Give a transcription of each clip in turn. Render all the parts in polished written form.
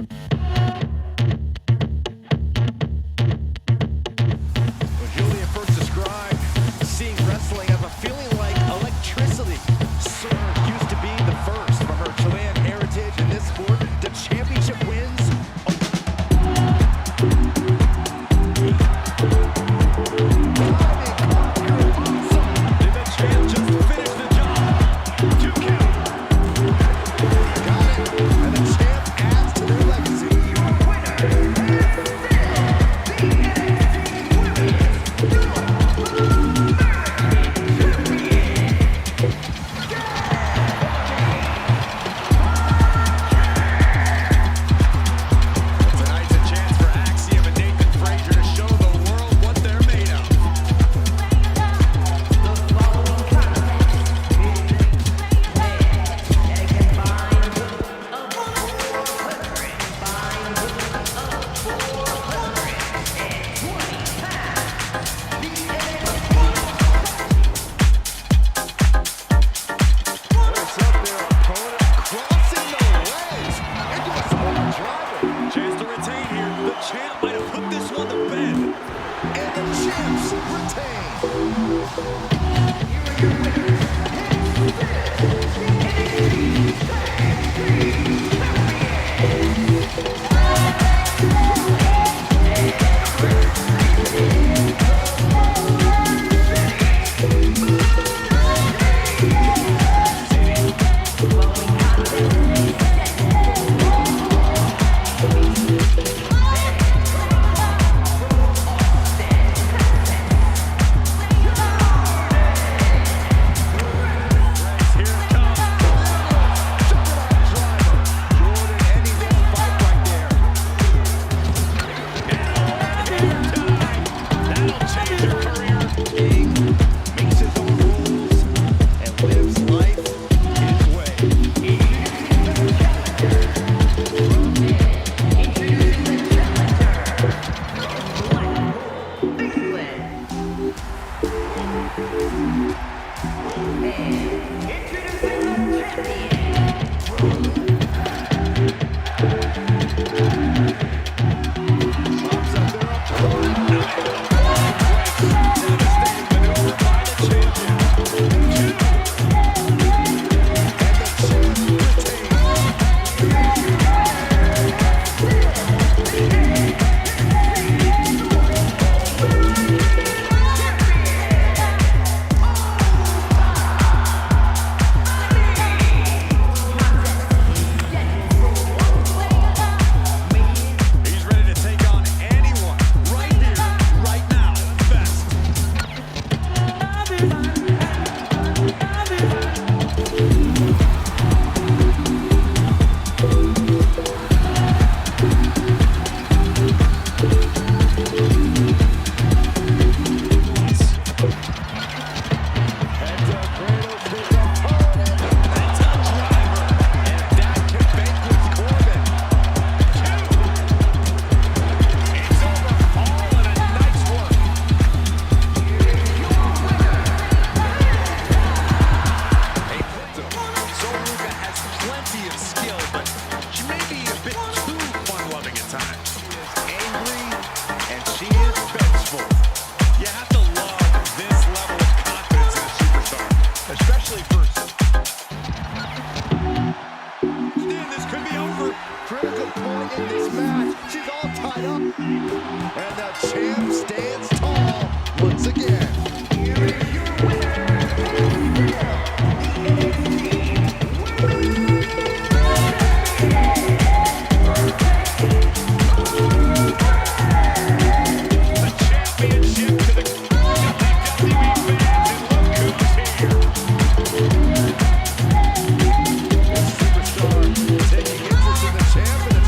Julia first described seeing wrestling as a feeling like electricity. Serve used to be the first from her Chilean heritage in this sport. The championship wins. Did the champ just finish the job? 2 count. Got it. And the champ adds to their legacy.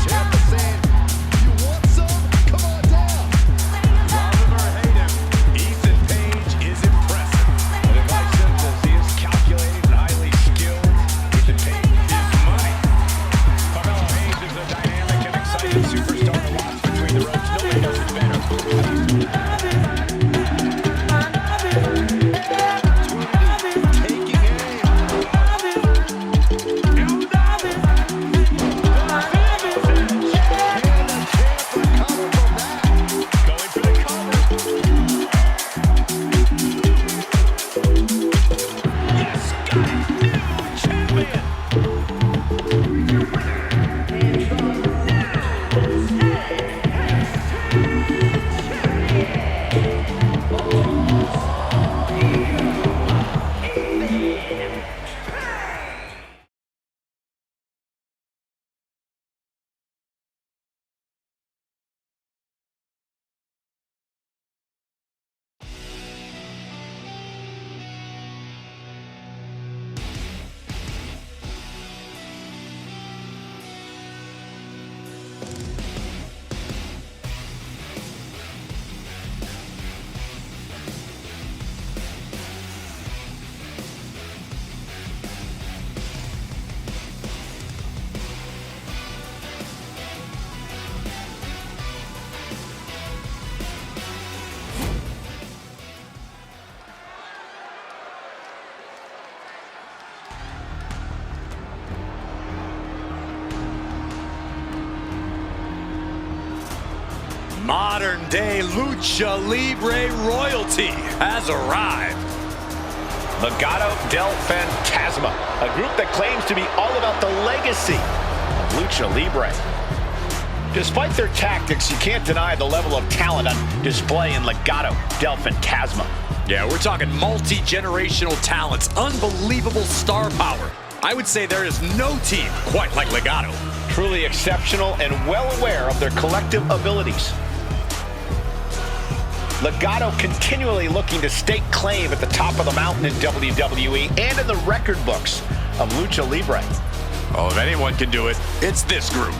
Champ is saying, you want some? Come on down. Modern-day Lucha Libre royalty has arrived. Legado del Fantasma, a group that claims to be all about the legacy of Lucha Libre. Despite their tactics, you can't deny the level of talent on display in Legado del Fantasma. Yeah, we're talking multi-generational talents, unbelievable star power. I would say there is no team quite like Legado. Truly exceptional and well aware of their collective abilities. Legado continually looking to stake claim at the top of the mountain in WWE and in the record books of Lucha Libre. Oh, if anyone can do it, it's this group.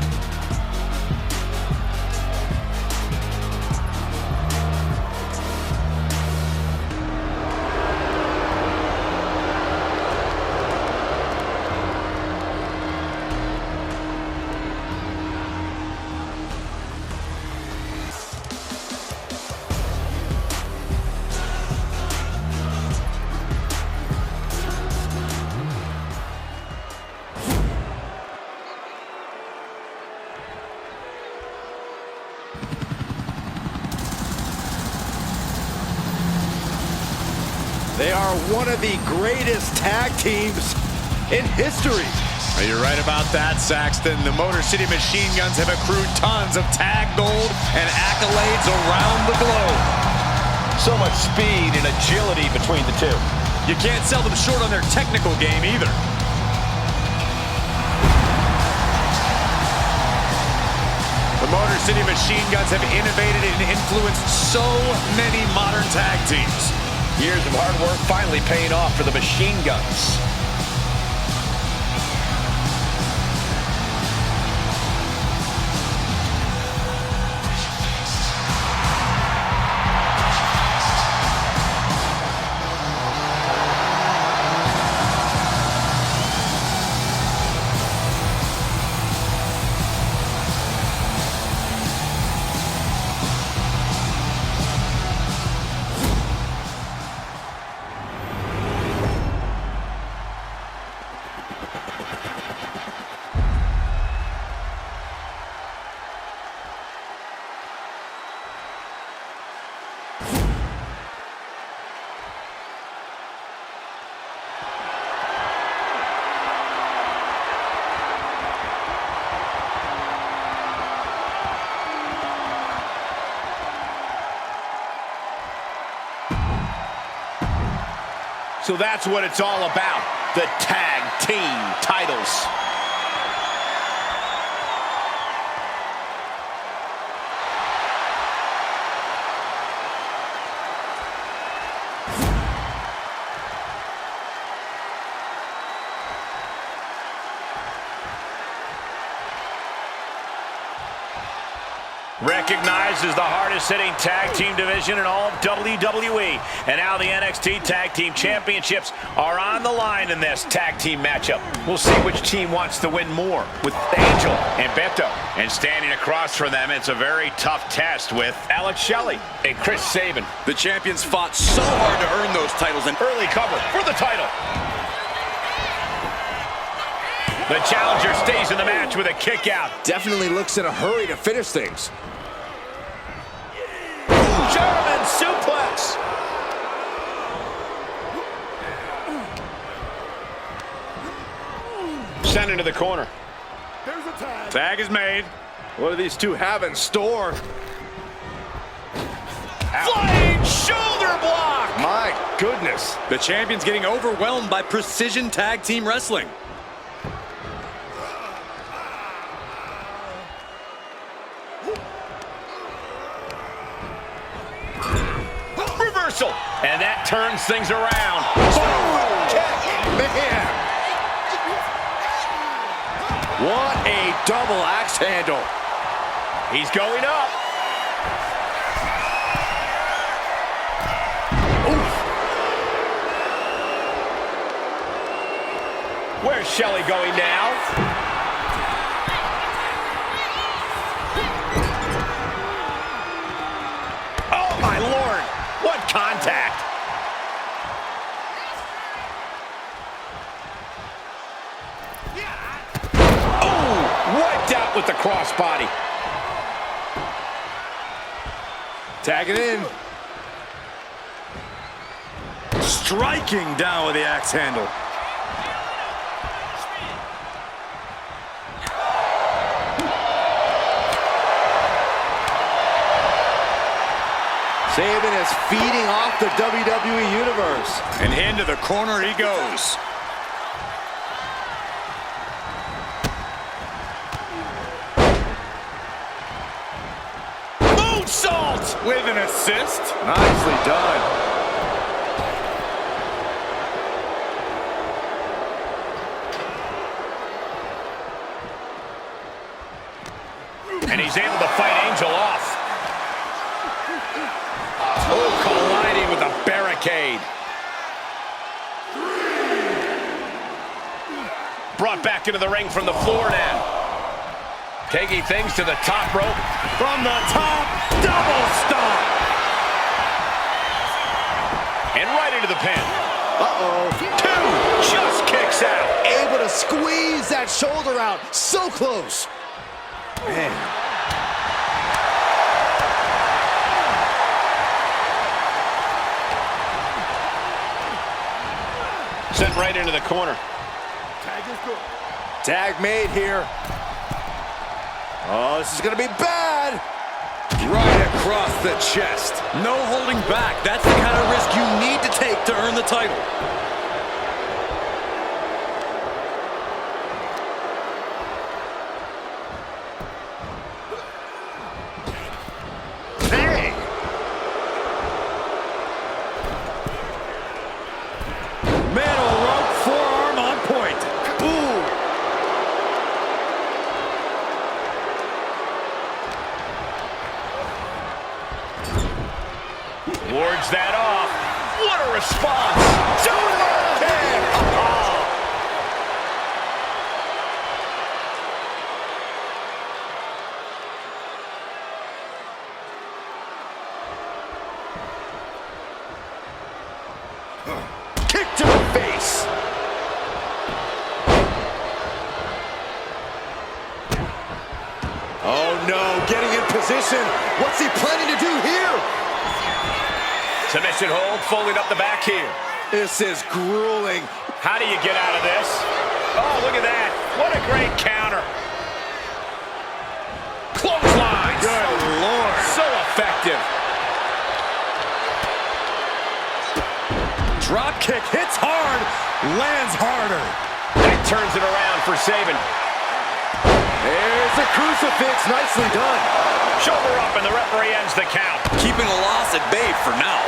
They are one of the greatest tag teams in history. You're right about that, Saxton. The Motor City Machine Guns have accrued tons of tag gold and accolades around the globe. So much speed and agility between the two. You can't sell them short on their technical game either. The Motor City Machine Guns have innovated and influenced so many modern tag teams. Years of hard work finally paying off for the Machine Guns. So that's what it's all about, the tag team titles. Recognized as the hardest-hitting tag team division in all of WWE. And now the NXT Tag Team Championships are on the line in this tag team matchup. We'll see which team wants to win more, with Angel and Beto. And standing across from them, it's a very tough test with Alex Shelley and Chris Sabin. The champions fought so hard to earn those titles. An early cover for the title. The challenger stays in the match with a kick out. Definitely looks in a hurry to finish things. German suplex. Sent into the corner. There's a tag. Tag is made. What do these two have in store? Flying shoulder block. My goodness. The champion's getting overwhelmed by precision tag team wrestling. And that turns things around. Man. What a double axe handle. He's going up. Oof. Where's Shelley going now? Oh, my Lord. What contact. Oh, wiped out with the crossbody. Tag it in. Striking down with the axe handle. Sabin is feeding off the WWE Universe. And into the corner he goes. Moonsault with an assist. Nicely done. And he's able to fight Angel off. Oh, colliding with a barricade. Brought back into the ring from the floor now. Taking things to the top rope. From the top, double stomp. And right into the pin. Uh-oh. 2, just kicks out. Able to squeeze that shoulder out. So close. Man. Sent right into the corner. Tag made here. Oh, this is going to be bad. Right across the chest. No holding back. That's the kind of risk you need to take to earn the title. Dang. Mantle rope, forearm on point. Ooh. Wards that off. What a response. Super kick. Oh. Kick to the face. Oh no, getting in position. What's he planning to do here? Submission hold, folding up the back here. This is grueling. How do you get out of this? Oh, look at that. What a great counter. Clothesline. Good Lord. So effective. Drop kick hits hard, lands harder. That turns it around for Sabin. There's a crucifix. Nicely done. Shoulder up, and the referee ends the count. Keeping a loss at bay for now.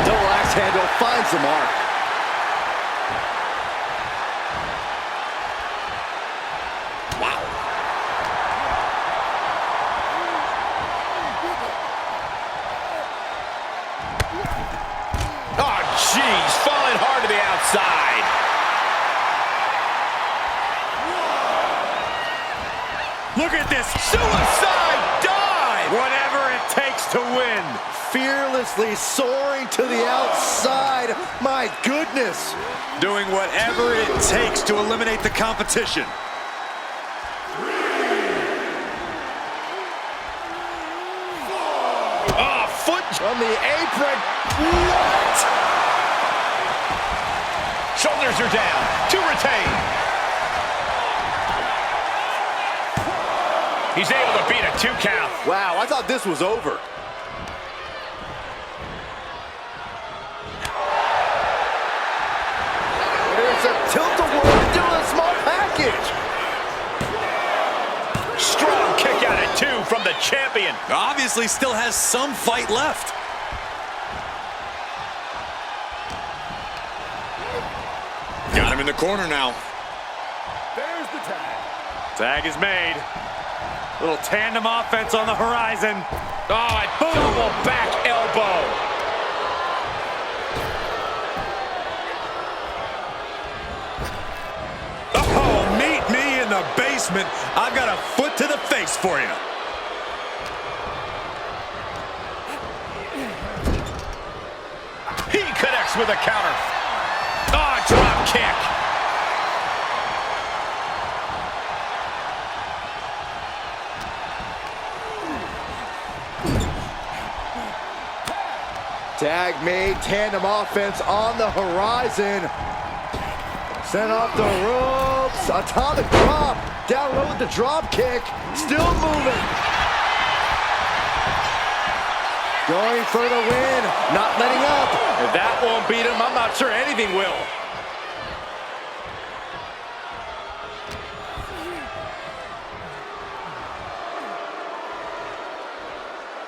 Double axe handle finds the mark. Wow. Oh, jeez. Falling hard to the outside. Look at this suicide dive. Whatever it takes to win. Fearlessly soaring to the outside. My goodness. Doing whatever it takes to eliminate the competition. Oh, foot From the apron. What? Shoulders are down to retain. He's able to beat a 2 count. Wow, I thought this was over. There's a tilt-a-whirl doing a small package. Strong kick out at 2 from the champion. Obviously still has some fight left. Got him in the corner now. There's the tag. Tag is made. Little tandem offense on the horizon. Oh, a double back elbow. Oh, meet me in the basement. I've got a foot to the face for you. He connects with a counter. Oh, drop kick. Tag made, tandem offense on the horizon. Sent off the ropes, atomic drop, down low with the drop kick, still moving. Going for the win, not letting up. If that won't beat him, I'm not sure anything will.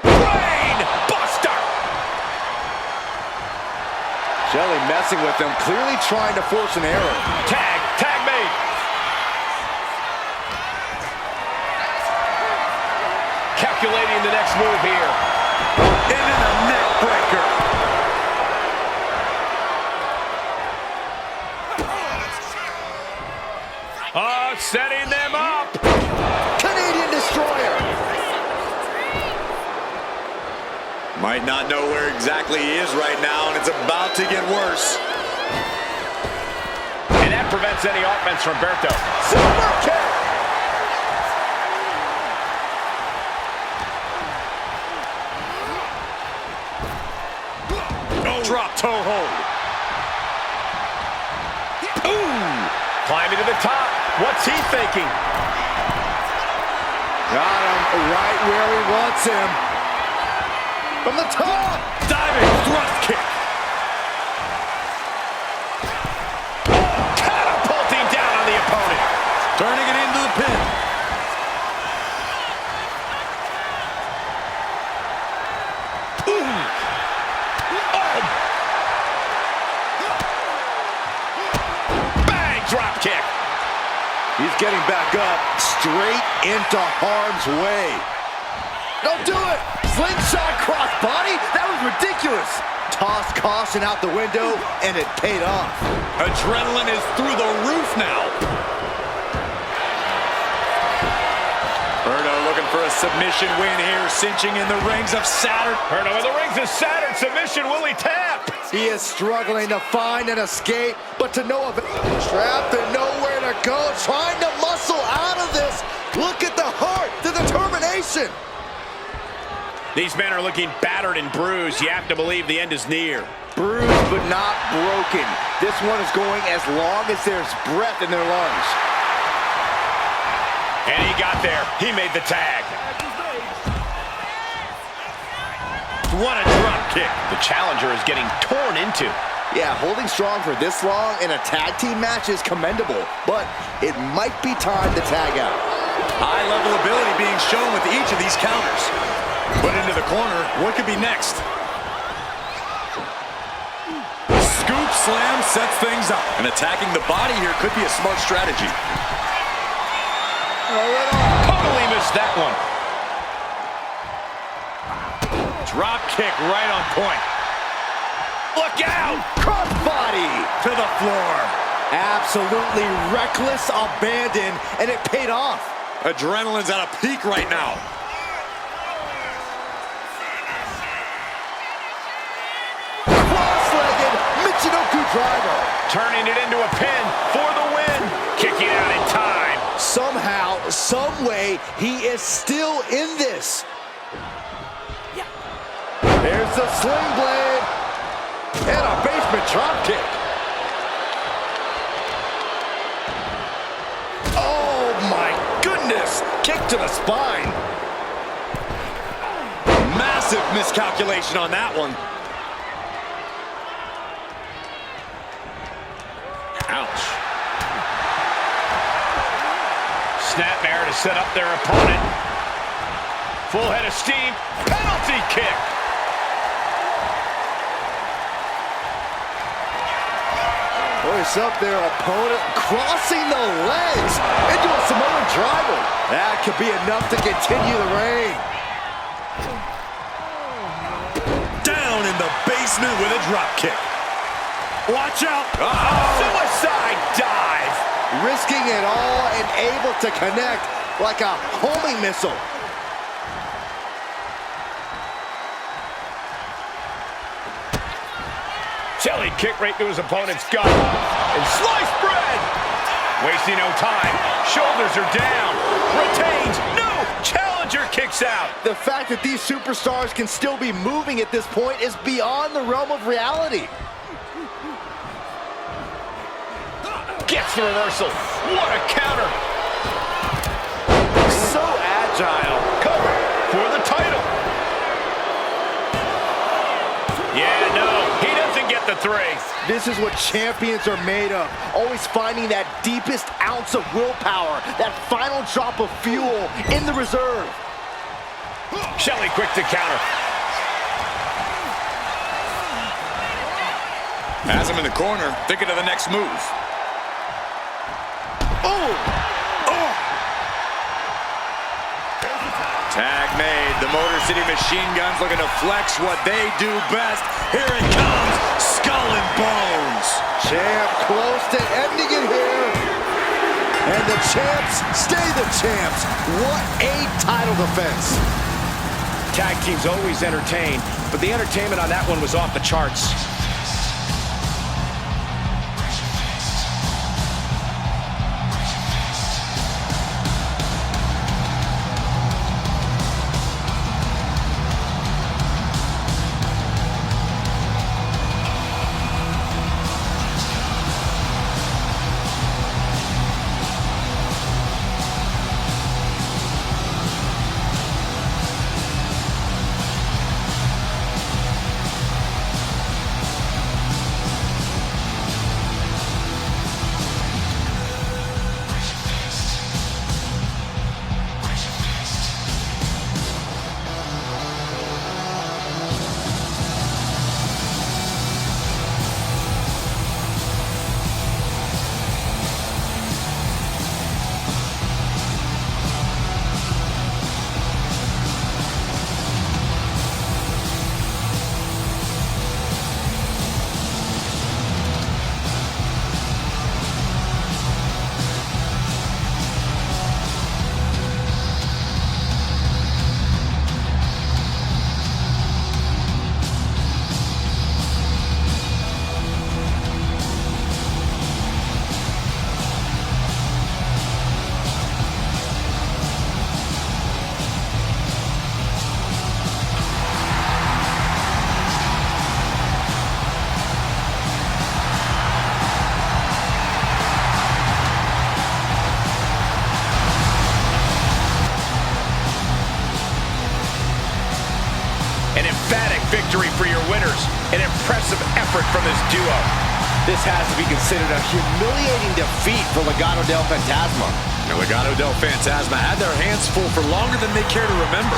Brain buster! Shelly messing with him, clearly trying to force an error. Tag made. Calculating the next move here. Into the neck breaker. Oh, setting them up. Canadian Destroyer. Might not know where exactly he is right now, and it's about to get worse. And that prevents any offense from Berto. Super kick. Drop toe hold. Ooh! Climbing to the top. What's he thinking? Got him right where he wants him. From the top. Diving thrust kick. Catapulting down on the opponent. Turning it into the pin. Bang! Drop kick. He's getting back up, straight into harm's way. Don't do it! Slingshot crossbody? That was ridiculous! Toss caution out the window, and it paid off. Adrenaline is through the roof now. Berto looking for a submission win here, cinching in the rings of Saturn. Berto in the rings of Saturn. Submission, will he tap? He is struggling to find an escape, but to no avail. Trapped and nowhere to go, trying to muscle out of this. Look at the heart, the determination. These men are looking battered and bruised. You have to believe the end is near. Bruised but not broken. This one is going as long as there's breath in their lungs. And he got there. He made the tag. What a drop kick. The challenger is getting torn into. Yeah, holding strong for this long in a tag team match is commendable, but it might be time to tag out. High level ability being shown with each of these counters. Put into the corner, what could be next? Scoop slam sets things up. And attacking the body here could be a smart strategy. Totally missed that one. Drop kick right on point. Look out! Crossbody To the floor. absolutely reckless abandon, and it paid off. Adrenaline's at a peak right now. Cross-legged Michinoku driver. Turning it into a pin for the win. Kicking out in time. Somehow, some way, he is still in this. There's the sling blade. And a basement drop kick. Oh my goodness! Kick to the spine. Massive miscalculation on that one. Ouch. Snapmare to set up their opponent. Full head of steam. Penalty kick. Voice up their opponent, crossing the legs into a Samoan driver. That could be enough to continue the reign. Down in the basement with a drop kick. Watch out. Suicide dive. Risking it all and able to connect like a homing missile. Jelly kick right to his opponent's gut. And sliced bread. Wasting no time. Shoulders are down. Retains. No. Challenger kicks out. The fact that these superstars can still be moving at this point is beyond the realm of reality. Gets the reversal. What a counter. So agile. Cover for the title. Yeah, no, he doesn't get the 3. This is what champions are made of. Always finding that deepest ounce of willpower, that final drop of fuel in the reserve. Shelley quick to counter. Has him in the corner, thinking of the next move. Tag made. The Motor City Machine Guns looking to flex what they do best. Here it comes. Skull and bones. Champ close to ending it here. And the champs stay the champs. What a title defense. Tag teams always entertain, but the entertainment on that one was off the charts. An emphatic victory for your winners. An impressive effort from this duo. This has to be considered a humiliating defeat for Legado del Fantasma. The Legado del Fantasma had their hands full for longer than they care to remember.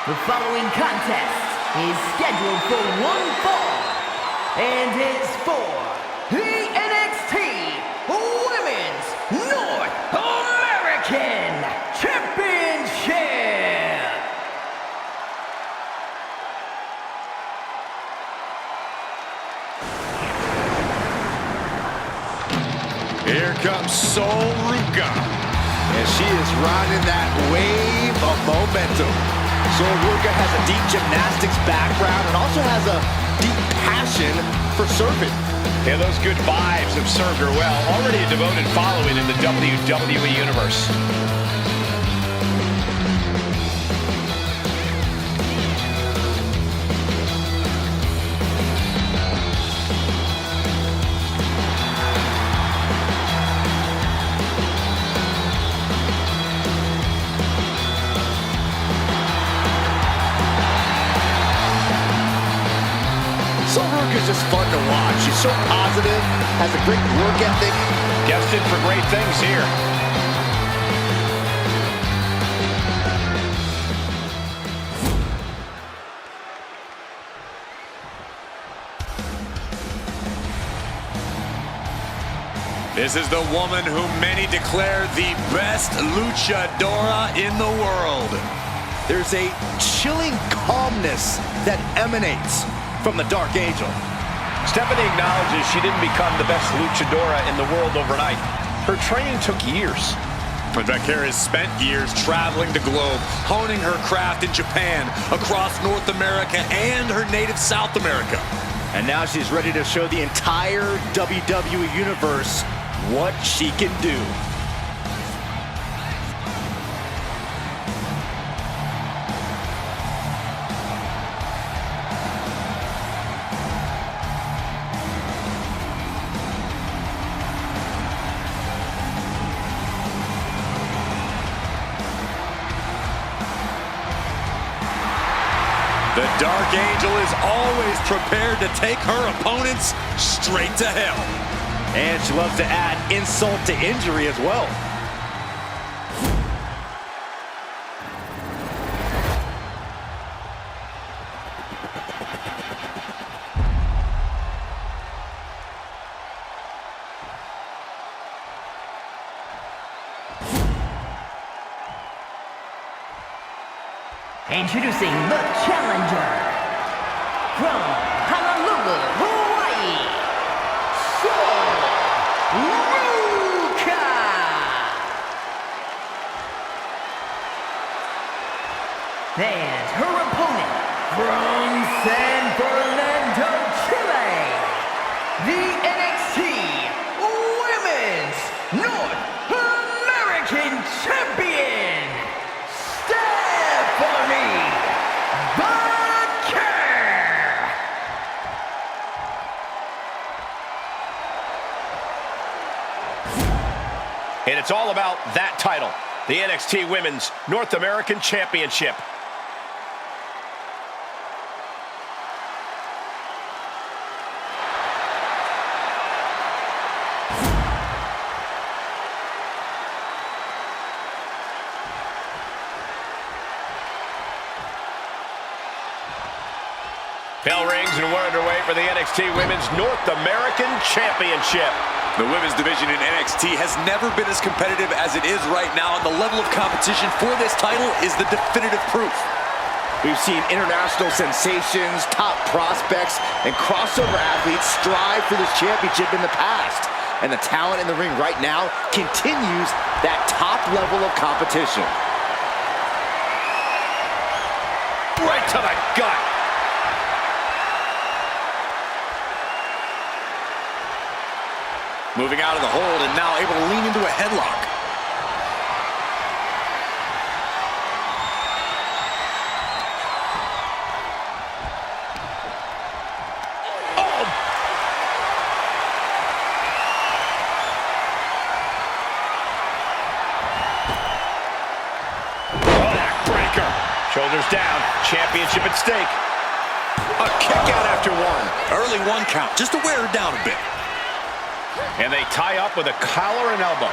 The following contest is scheduled for one fall and is for the NXT Women's North American Championship. Here comes Sol Ruca. And she is riding that wave of momentum. So Ruka has a deep gymnastics background and also has a deep passion for surfing. Yeah, those good vibes have served her well. Already a devoted following in the WWE Universe. So Ruka's just fun to watch. She's so positive, has a great work ethic. Destined for great things here. This is the woman who many declare the best luchadora in the world. There's a chilling calmness that emanates from the Dark Angel. Stephanie acknowledges she didn't become the best luchadora in the world overnight. Her training took years. But Valkyria has spent years traveling the globe, honing her craft in Japan, across North America, and her native South America. And now she's ready to show the entire WWE Universe what she can do. The Dark Angel is always prepared to take her opponents straight to hell. And she loves to add insult to injury as well. Introducing the challenger from Honolulu, Hawaii, Ruka. And her opponent from San Fernando, Chile, the NXT Women's North American Champion, Stephanie. And it's all about that title, the NXT Women's North American Championship. Bell rings and we're underway for the NXT Women's North American Championship. The women's division in NXT has never been as competitive as it is right now, and the level of competition for this title is the definitive proof. We've seen international sensations, top prospects, and crossover athletes strive for this championship in the past. And the talent in the ring right now continues that top level of competition. Right to the gut. Moving out of the hold and now able to lean into a headlock. Oh! Backbreaker. Shoulders down. Championship at stake. A kick out after one. Early one count, just to wear her down a bit. And they tie up with a collar and elbow.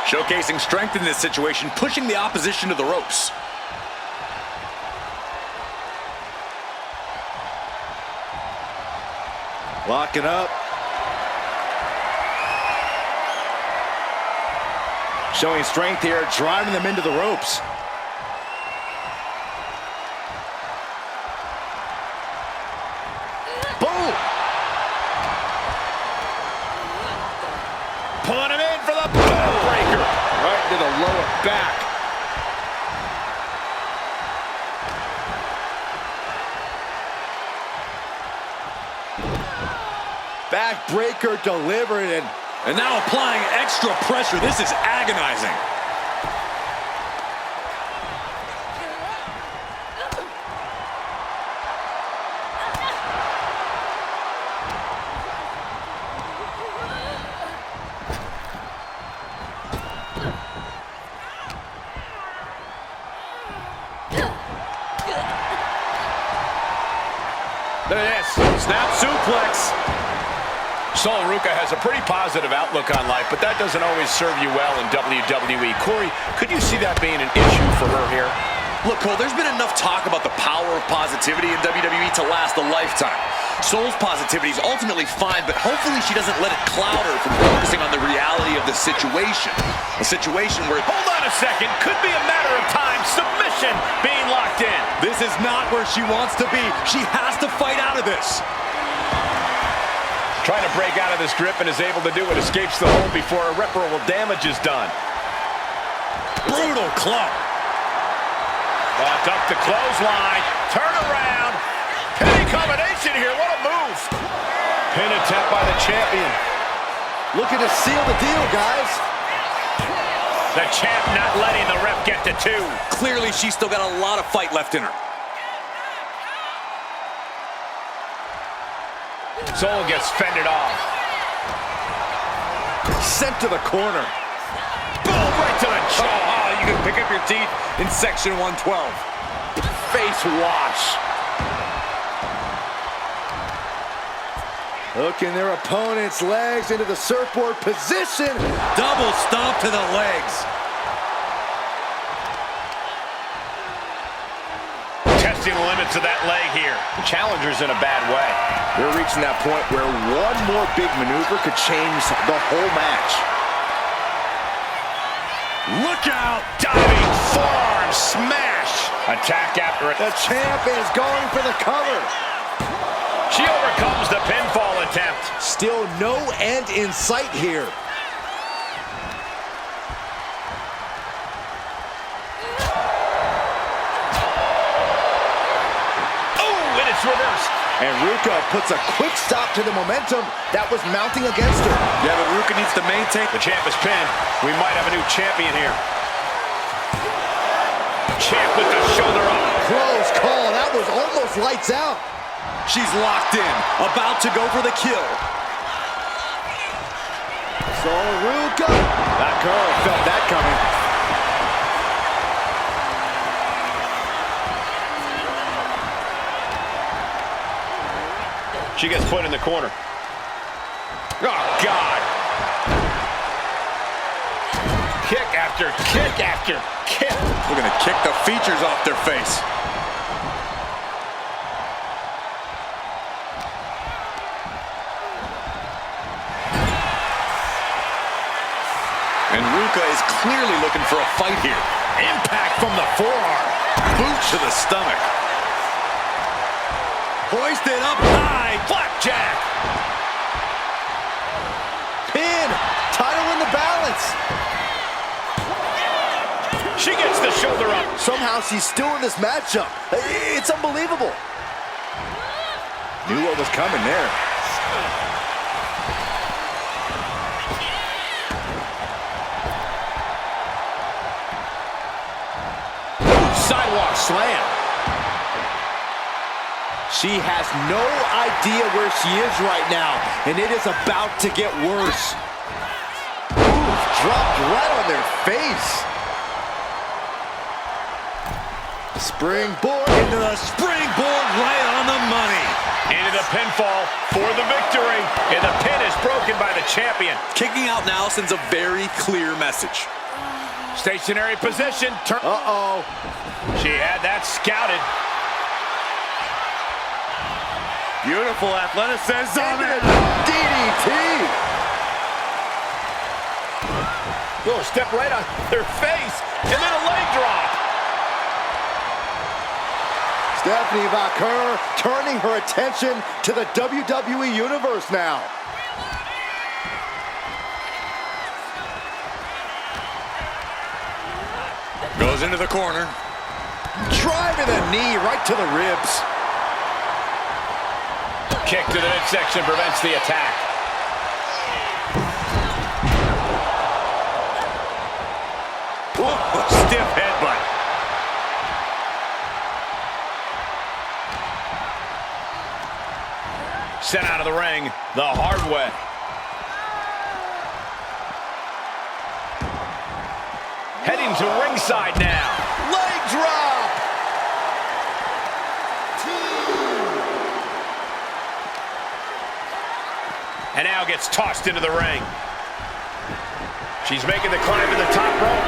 Showcasing strength in this situation, pushing the opposition to the ropes. Locking up. Showing strength here, driving them into the ropes. Boom! Pulling him in for the backbreaker. Right to the back. Backbreaker delivered, and now applying extra pressure. This is agonizing. Look at this. Snap suplex. Sol Ruca has a pretty positive outlook on life, but that doesn't always serve you well in WWE. Corey, could you see that being an issue for her here? Look, Cole, there's been enough talk about the power of positivity in WWE to last a lifetime. Sol's positivity is ultimately fine, but hopefully she doesn't let it cloud her from focusing on the reality of the situation. A situation where... Hold on a second. Could be a matter of time. Submission being locked in. This is not where she wants to be. She has to fight out of this. Trying to break out of this grip and is able to do it. Escapes the hold before irreparable damage is done. Brutal club. Up the clothesline. Turn around. Penny combination here. What a move. Pin attempt by the champion. looking to seal the deal, guys. The champ not letting the ref get to two. Clearly, she's still got a lot of fight left in her. Sol gets fended off. Sent to the corner. Boom, right to the jaw. Oh, you can pick up your teeth in section 112. Face wash. Hooking their opponent's legs into the surfboard position. Double stomp to the legs. Testing the limits of that leg here. The challenger's in a bad way. We're reaching that point where one more big maneuver could change the whole match. Look out! Diving forearm smash. Attack after it. The champ is going for the cover. She overcomes the pinfall attempt. Still no end in sight here. Oh, and it's reversed. And Ruca puts a quick stop to the momentum that was mounting against her. Yeah, but Ruca needs to maintain. The champ is pinned. We might have a new champion here. Champ with the shoulder up. Close call. That was almost lights out. She's locked in, about to go for the kill. So Ruca. That girl felt that coming. She gets put in the corner. Oh, God. Kick after kick after kick. We're going to kick the features off their face. And Ruca is clearly looking for a fight here. Impact from the forearm. Boot to the stomach. Hoisted up high. Flapjack. Pin. Title in the balance. She gets the shoulder up. Somehow she's still in this matchup. It's unbelievable. Knew what was coming there. Sidewalk slam. She has no idea where she is right now, and it is about to get worse. Ooh, dropped right on their face. Springboard into the Springboard right on the money. Into the pinfall for the victory. And the pin is broken by the champion. Kicking out now sends a very clear message. Stationary position. Uh-oh. She had that scouted. Beautiful athleticism. DDT. Little step right on their face. And then a leg drop. Stephanie Vaquer turning her attention to the WWE Universe now. Goes into the corner. Driving the knee right to the ribs. Kick to the midsection prevents the attack. Whoa, stiff headbutt. Sent out of the ring the hard way. Heading to ringside now. Leg drop. And now gets tossed into the ring. She's making the climb to the top rope.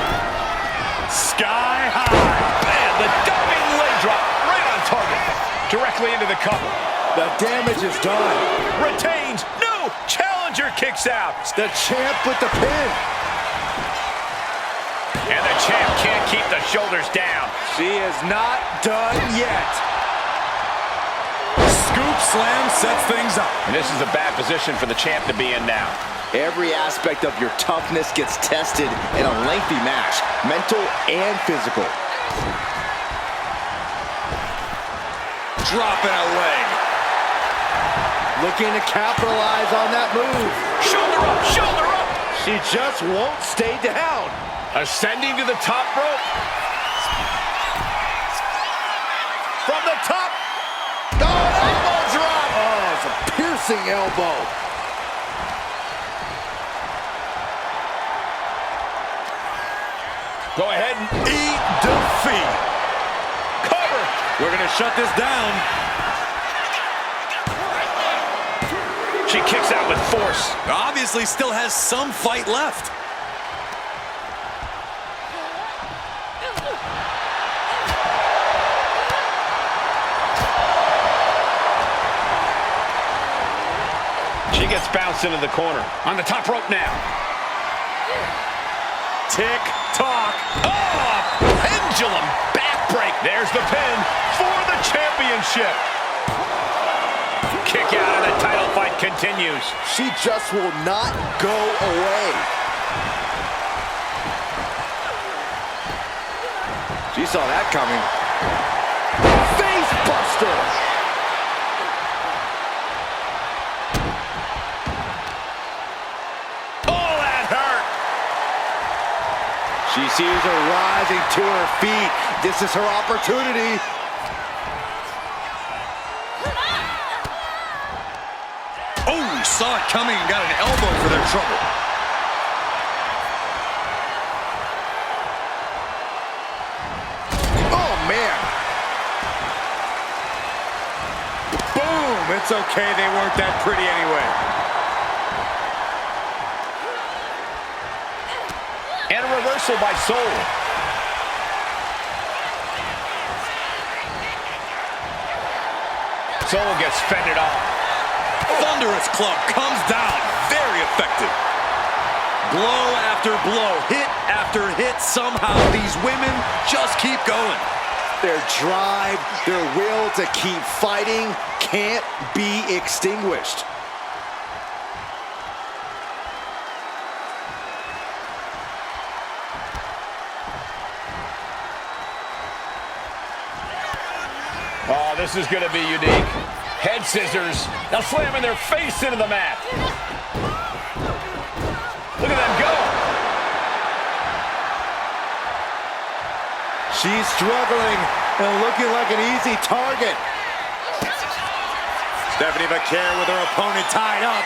Sky high. Man, the diving leg drop right on target. Directly into the cover. The damage is done. Retains. No. Challenger kicks out. The champ with the pin. And the champ can't keep the shoulders down. She is not done yet. Scoop slam sets things up. And this is a bad position for the champ to be in now. Every aspect of your toughness gets tested in a lengthy match, mental and physical. Dropping a leg. Looking to capitalize on that move. Shoulder up, shoulder up. She just won't stay down. Ascending to the top rope. From the top. Oh, elbow drop. Oh, it's a piercing elbow. Go ahead and Eat defeat. cover. We're going to shut this down. She kicks out with force. Obviously still has some fight left. She gets bounced into the corner. On the top rope now. Tick tock. Oh, pendulum backbreak. There's the pin for the championship. Kick out and the title fight continues. She just will not go away. She saw that coming. Face buster. Oh, that hurt. She sees her rising to her feet. This is her opportunity. Oh, saw it coming and got an elbow for their trouble. Oh, man. Boom. It's okay. They weren't that pretty anyway. And a reversal by Soul. Soul gets fended off. Thunderous club comes down. Very effective. Blow after blow, hit after hit. Somehow these women just keep going. Their drive, their will to keep fighting can't be extinguished. Oh, this is going to be unique. Head scissors. Now slamming their face into the mat. Look at them go. She's struggling and looking like an easy target. Stephanie McCare with her opponent tied up.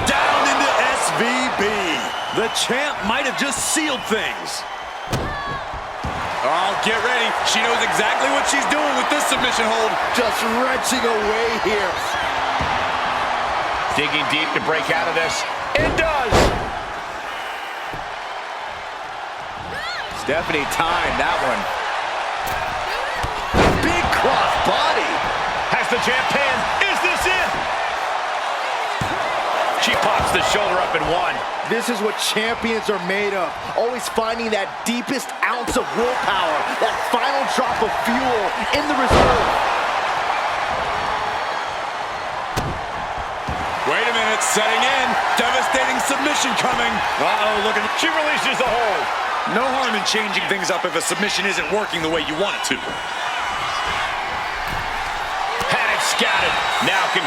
Down into SVB. The champ might have just sealed things. Oh, get ready. She knows exactly what she's doing with this submission hold. Just wrenching away here. Digging deep to break out of this. It does. Stephanie timed that one. Big cross body. Has the champ pinned. Is this it? She pops the shoulder up and one. This is what champions are made of. Always finding that deepest ounce of willpower, that final drop of fuel in the reserve. Wait a minute, setting in. Devastating submission coming. Uh-oh, look at. She releases the hold. No harm in changing things up if a submission isn't working the way you want it to. Had it scouted. Now can...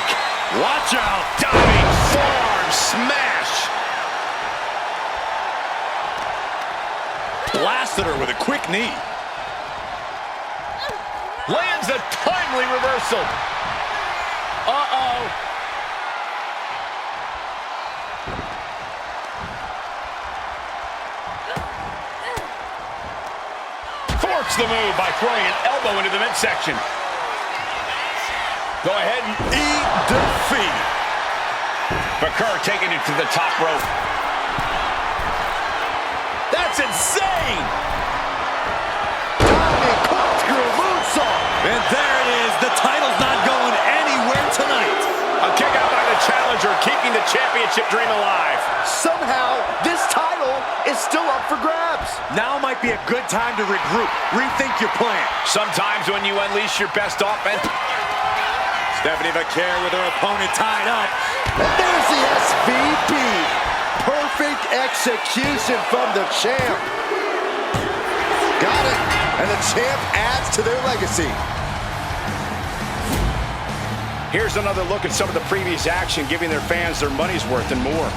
Watch out. Diving forearm smash. Blasted her with a quick knee. Lands a timely reversal. Uh-oh. Forks the move by throwing an elbow into the midsection. Go ahead and Eat defeat. Bakur taking it to the top rope. That's insane! Diving corkscrew moonsault. And there it is. The title's not going anywhere tonight. A kick out by the challenger, keeping the championship dream alive. Somehow, this title is still up for grabs. Now might be a good time to regroup. Rethink your plan. Sometimes when you unleash your best offense... Stephanie Vaquer with her opponent tied up. And there's the SVP. Perfect execution from the champ. Got it. And the champ adds to their legacy. Here's another look at some of the previous action, giving their fans their money's worth and more.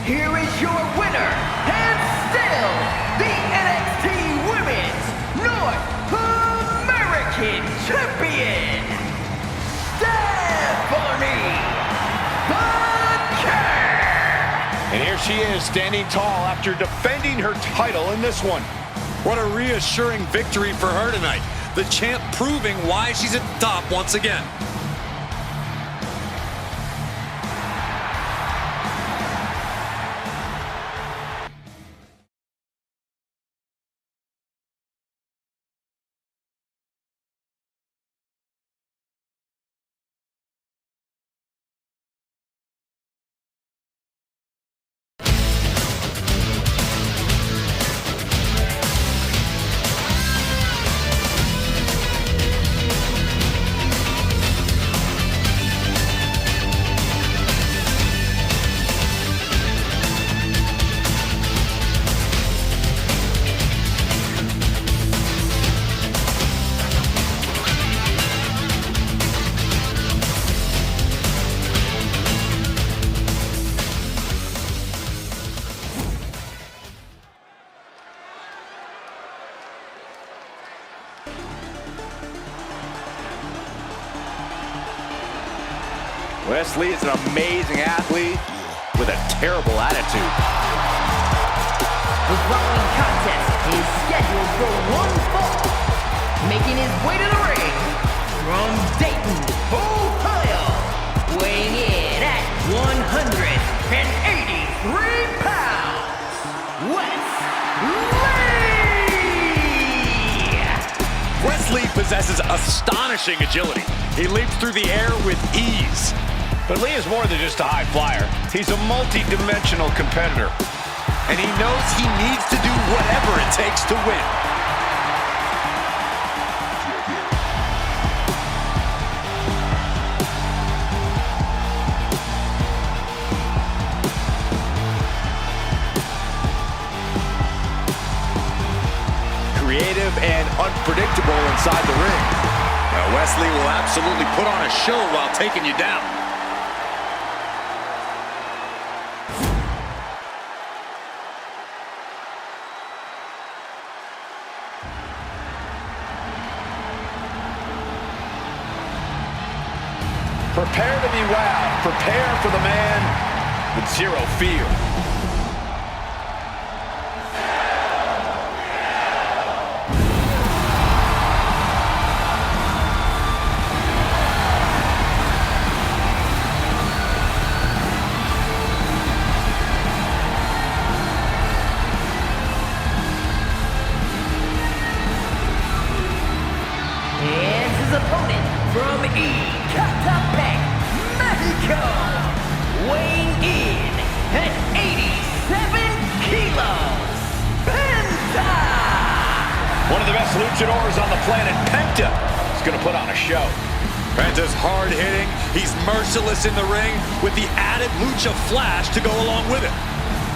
Here is your winner, and still the NXT Women's North American Champion, Stephanie Vaquer. And here she is, standing tall after defending her title in this one. What a reassuring victory for her tonight. The champ proving why she's at the top once again. Wesley is an amazing athlete with a terrible attitude. The following contest is scheduled for one fall. Making his way to the ring from Dayton, Ohio, weighing in at 183 pounds, Wesley! Wesley possesses astonishing agility. He leaps through the air with ease. But Lee is more than just a high flyer. He's a multi-dimensional competitor. And he knows he needs to do whatever it takes to win. comfortable inside the ring. Wesley will absolutely put on a show while taking you down. Prepare to be wowed. Prepare for the man with zero fear. And his opponent from Ecatepec, Mexico, weighing in at 87 kilos, Penta! One of the best luchadors on the planet, Penta, is going to put on a show. Penta's hard-hitting. He's merciless in the ring with the added lucha flash to go along with it.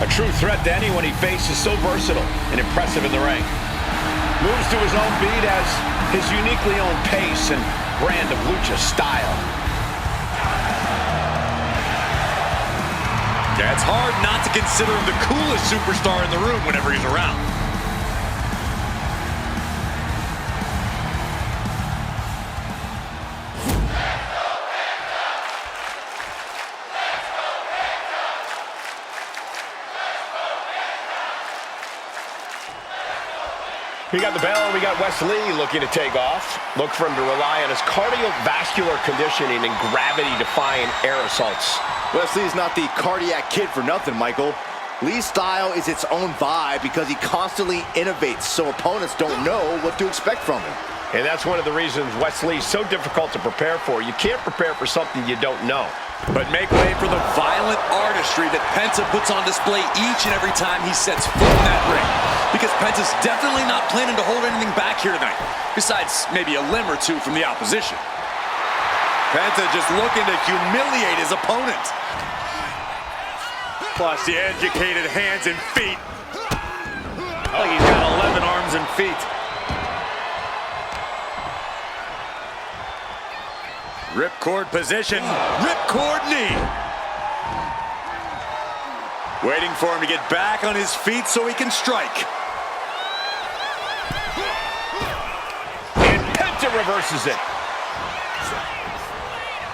A true threat to anyone he faces, so versatile and impressive in the ring. Moves to his own beat, as his uniquely owned pace and brand of lucha style. Yeah, it's hard not to consider him the coolest superstar in the room whenever he's around. We got the bell, and we got Wesley looking to take off. Look for him to rely on his cardiovascular conditioning and gravity-defying air assaults. Wesley's not the cardiac kid for nothing, Michael. Lee's style is its own vibe because he constantly innovates, so opponents don't know what to expect from him. And that's one of the reasons Wesley's so difficult to prepare for. You can't prepare for something you don't know. But make way for the violent artistry that Penta puts on display each and every time he sets foot in that ring. Because Penta's definitely not planning to hold anything back here tonight, besides maybe a limb or two from the opposition. Penta just looking to humiliate his opponent. Plus the educated hands and feet. Oh, he's got 11 arms and feet. Ripcord position, ripcord knee. Waiting for him to get back on his feet so he can strike. And Penta reverses it.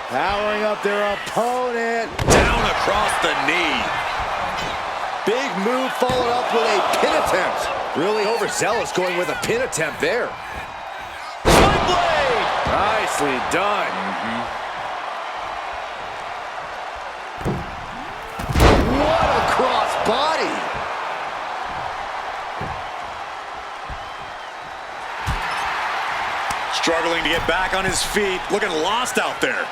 Powering up their opponent. Down across the knee. Big move followed up with a pin attempt. Really overzealous going with a pin attempt there. Side blade! Nicely done. What a cross body. Struggling to get back on his feet, looking lost out there.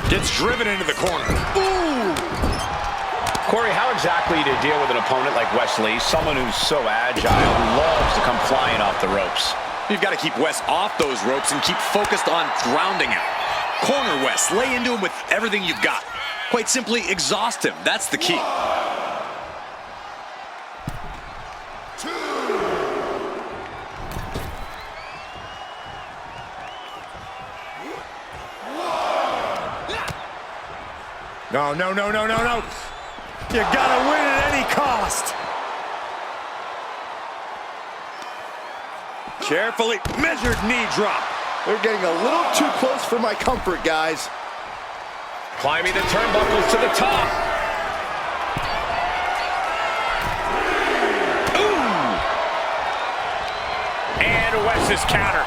Gets driven into the corner. Ooh. Corey, how exactly do you deal with an opponent like Wesley, someone who's so agile, who loves to come flying off the ropes? You've got to keep Wes off those ropes and keep focused on grounding him. Corner Wes, lay into him with everything you've got. Quite simply, exhaust him. That's the key. No, no, no, no, no, no. You gotta win at any cost. Carefully measured knee drop. They're getting a little too close for my comfort, guys. Climbing the turnbuckles to the top. Ooh! And Wes's counter.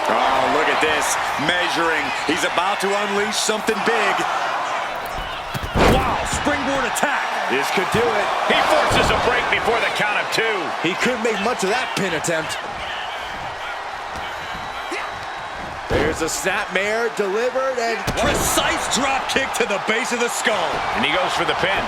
Oh, look at this. Measuring. He's about to unleash something big. Wow, springboard attack. This could do it. He forces a break before the count of two. He couldn't make much of that pin attempt. There's a snapmare delivered and Precise drop kick to the base of the skull. And he goes for the pin.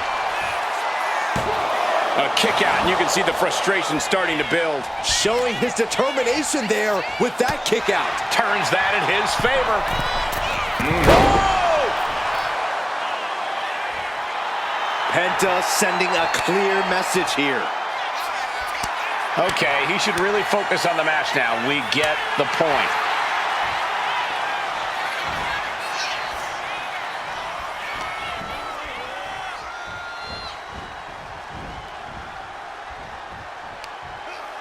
A kick out, and you can see the frustration starting to build. showing his determination there with that kick out. Turns that in his favor. Oh! Penta sending a clear message here. Okay, he should really focus on the match now. We get the point.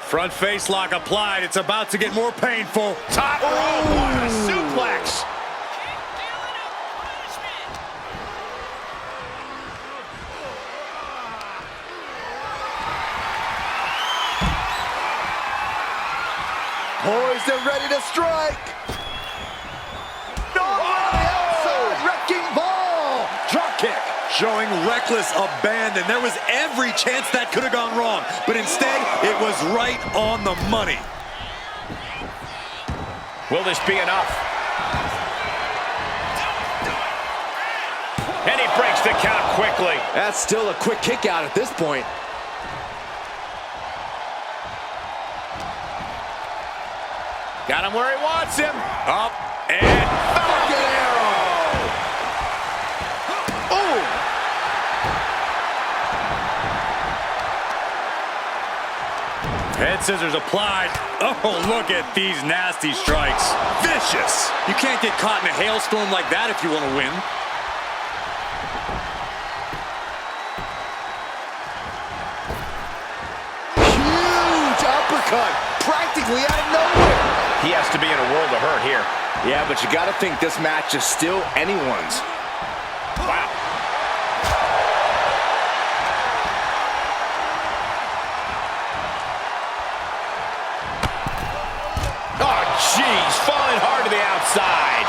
Front face lock applied. It's about to get more painful. Top rope, what a suplex. Poised and ready to strike. No, on the outside, wrecking ball. Drop kick. Showing reckless abandon. There was every chance that could have gone wrong, but instead, it was right on the money. Will this be enough? And he breaks the count quickly. That's still a quick kick out at this point. Got him where he wants him. Up and Falcon arrow. Oh! head scissors applied. Oh, look at these nasty strikes. Vicious. You can't get caught in a hailstorm like that if you want to win. Huge uppercut, practically out of nowhere. He has to be in a world of hurt here. Yeah, but you got to think this match is still anyone's. Wow. Oh, jeez, falling hard to the outside.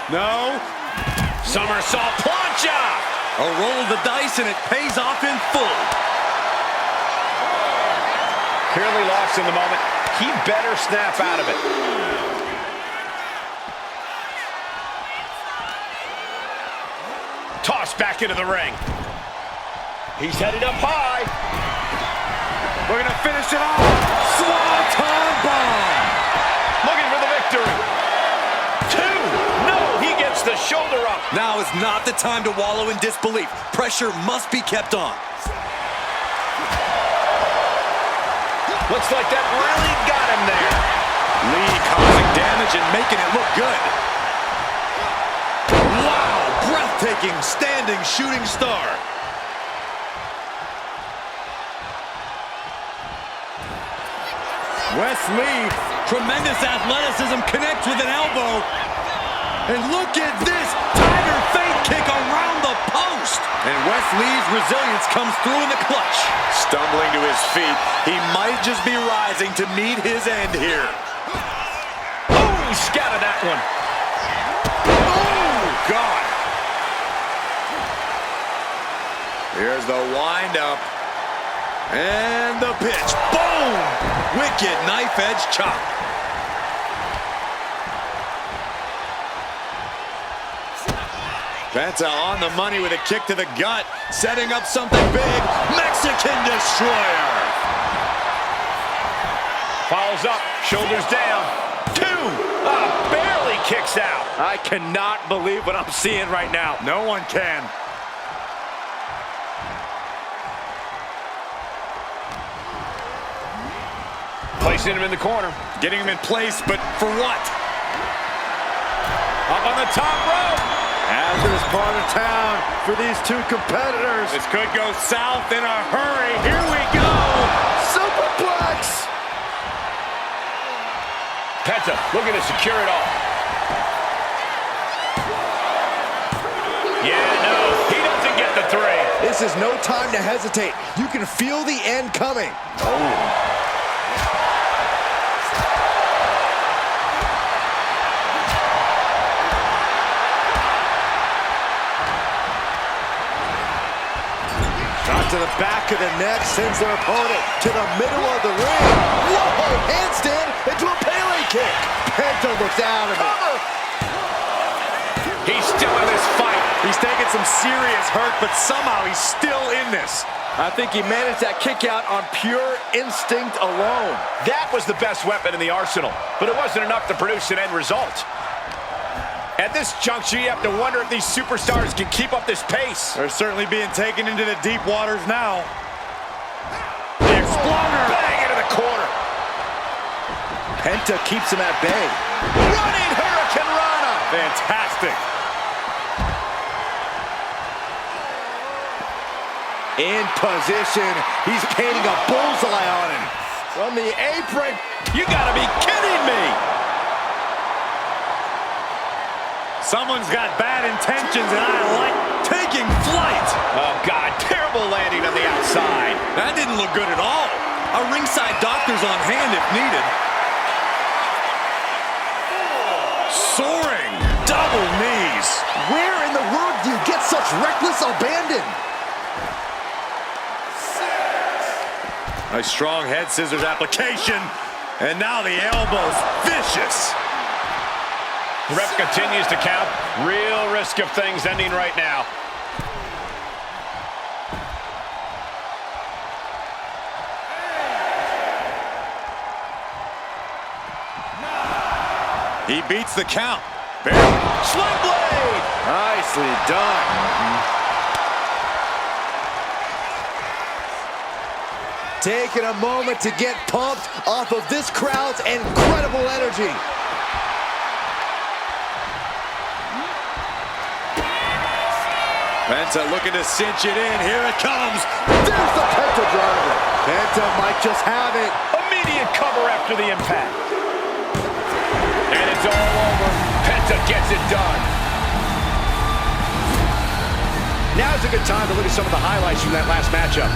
No. Somersault plancha. A roll of the dice and it pays off in full. Clearly lost in the moment. He better snap out of it. Tossed back into the ring. He's headed up high. We're going to finish it off. Swanton bomb. Looking for the victory. 2. No, he gets the shoulder up. Now is not the time to wallow in disbelief. Pressure must be kept on. Looks like that really got him there. Lee causing damage and making it look good. Wow, breathtaking standing shooting star. Wes Lee, tremendous athleticism, connects with an elbow. And look at this, Tiger Fate kick around the post. And Wes Lee's resilience comes through in the clutch. Stumbling to his feet, he might just be rising to meet his end here. Oh, he scattered that one. Oh, God. Here's the wind-up. And the pitch. Boom! Wicked knife-edge chop. Penta on the money with a kick to the gut, setting up something big. Mexican Destroyer. Follows up, shoulders down. 2. Barely kicks out. I cannot believe what I'm seeing right now. No one can. Placing him in the corner. Getting him in place, but for what? Up on the top rope. Hazardous part of town for these two competitors. This could go south in a hurry. Here we go. Superplex. Penta looking to secure it all. Yeah, no, he doesn't get the 3. This is no time to hesitate. You can feel the end coming. Oh. Shot to the back of the neck, sends their opponent to the middle of the ring. Whoa, handstand into a Pele kick. Penta looks out of it. He's still in this fight. He's taking some serious hurt, but somehow he's still in this. I think he managed that kick out on pure instinct alone. That was the best weapon in the arsenal, but it wasn't enough to produce an end result. At this juncture, you have to wonder if these superstars can keep up this pace. They're certainly being taken into the deep waters now. The Exploder! Bang into the corner. Penta keeps him at bay. Running Hurricane Rana. Fantastic. In position. He's painting a bullseye on him. From the apron. You gotta be kidding me! Someone's got bad intentions, and I like taking flight. Oh, God, terrible landing on the outside. That didn't look good at all. A ringside doctor's on hand if needed. Soaring, double knees. Where in the world do you get such reckless abandon? A strong head scissors application, and now the elbow's vicious. The ref continues to count. Real risk of things ending right now. He beats the count. Sling blade! Nicely done. Taking a moment to get pumped off of this crowd's incredible energy. Penta looking to cinch it in. Here it comes. There's the Penta driver. Penta might just have it. Immediate cover after the impact. And it's all over. Penta gets it done. Now's a good time to look at some of the highlights from that last matchup.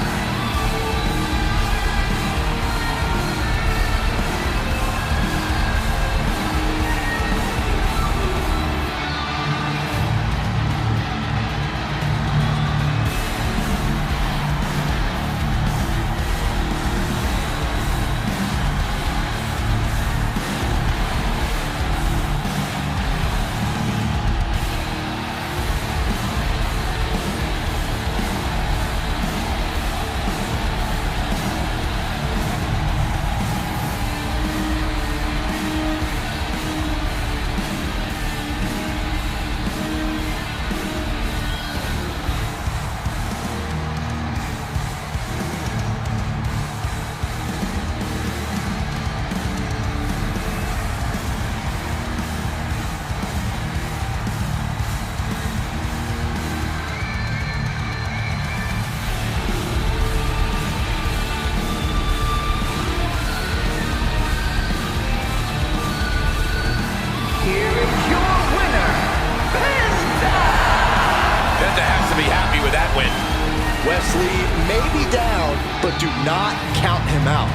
Wesley may be down, but do not count him out.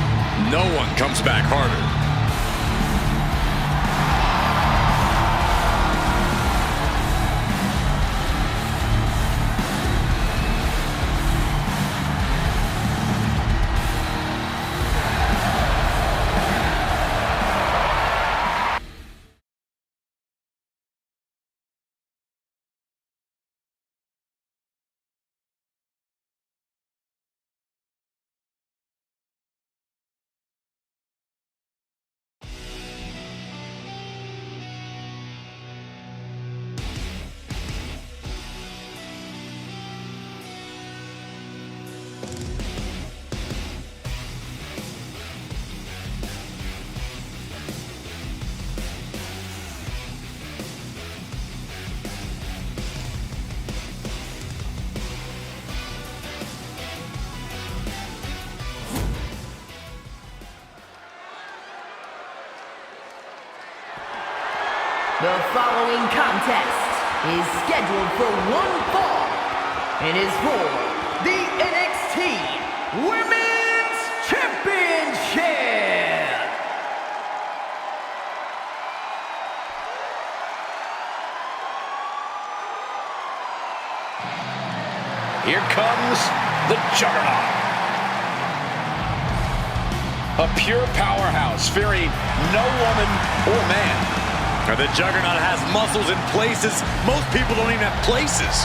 No one comes back harder. The following contest is scheduled for one fall and is for the NXT Women's Championship. Here comes the Juggernaut. A pure powerhouse, fearing no woman or man. Now, the Juggernaut has muscles in places most people don't even have places.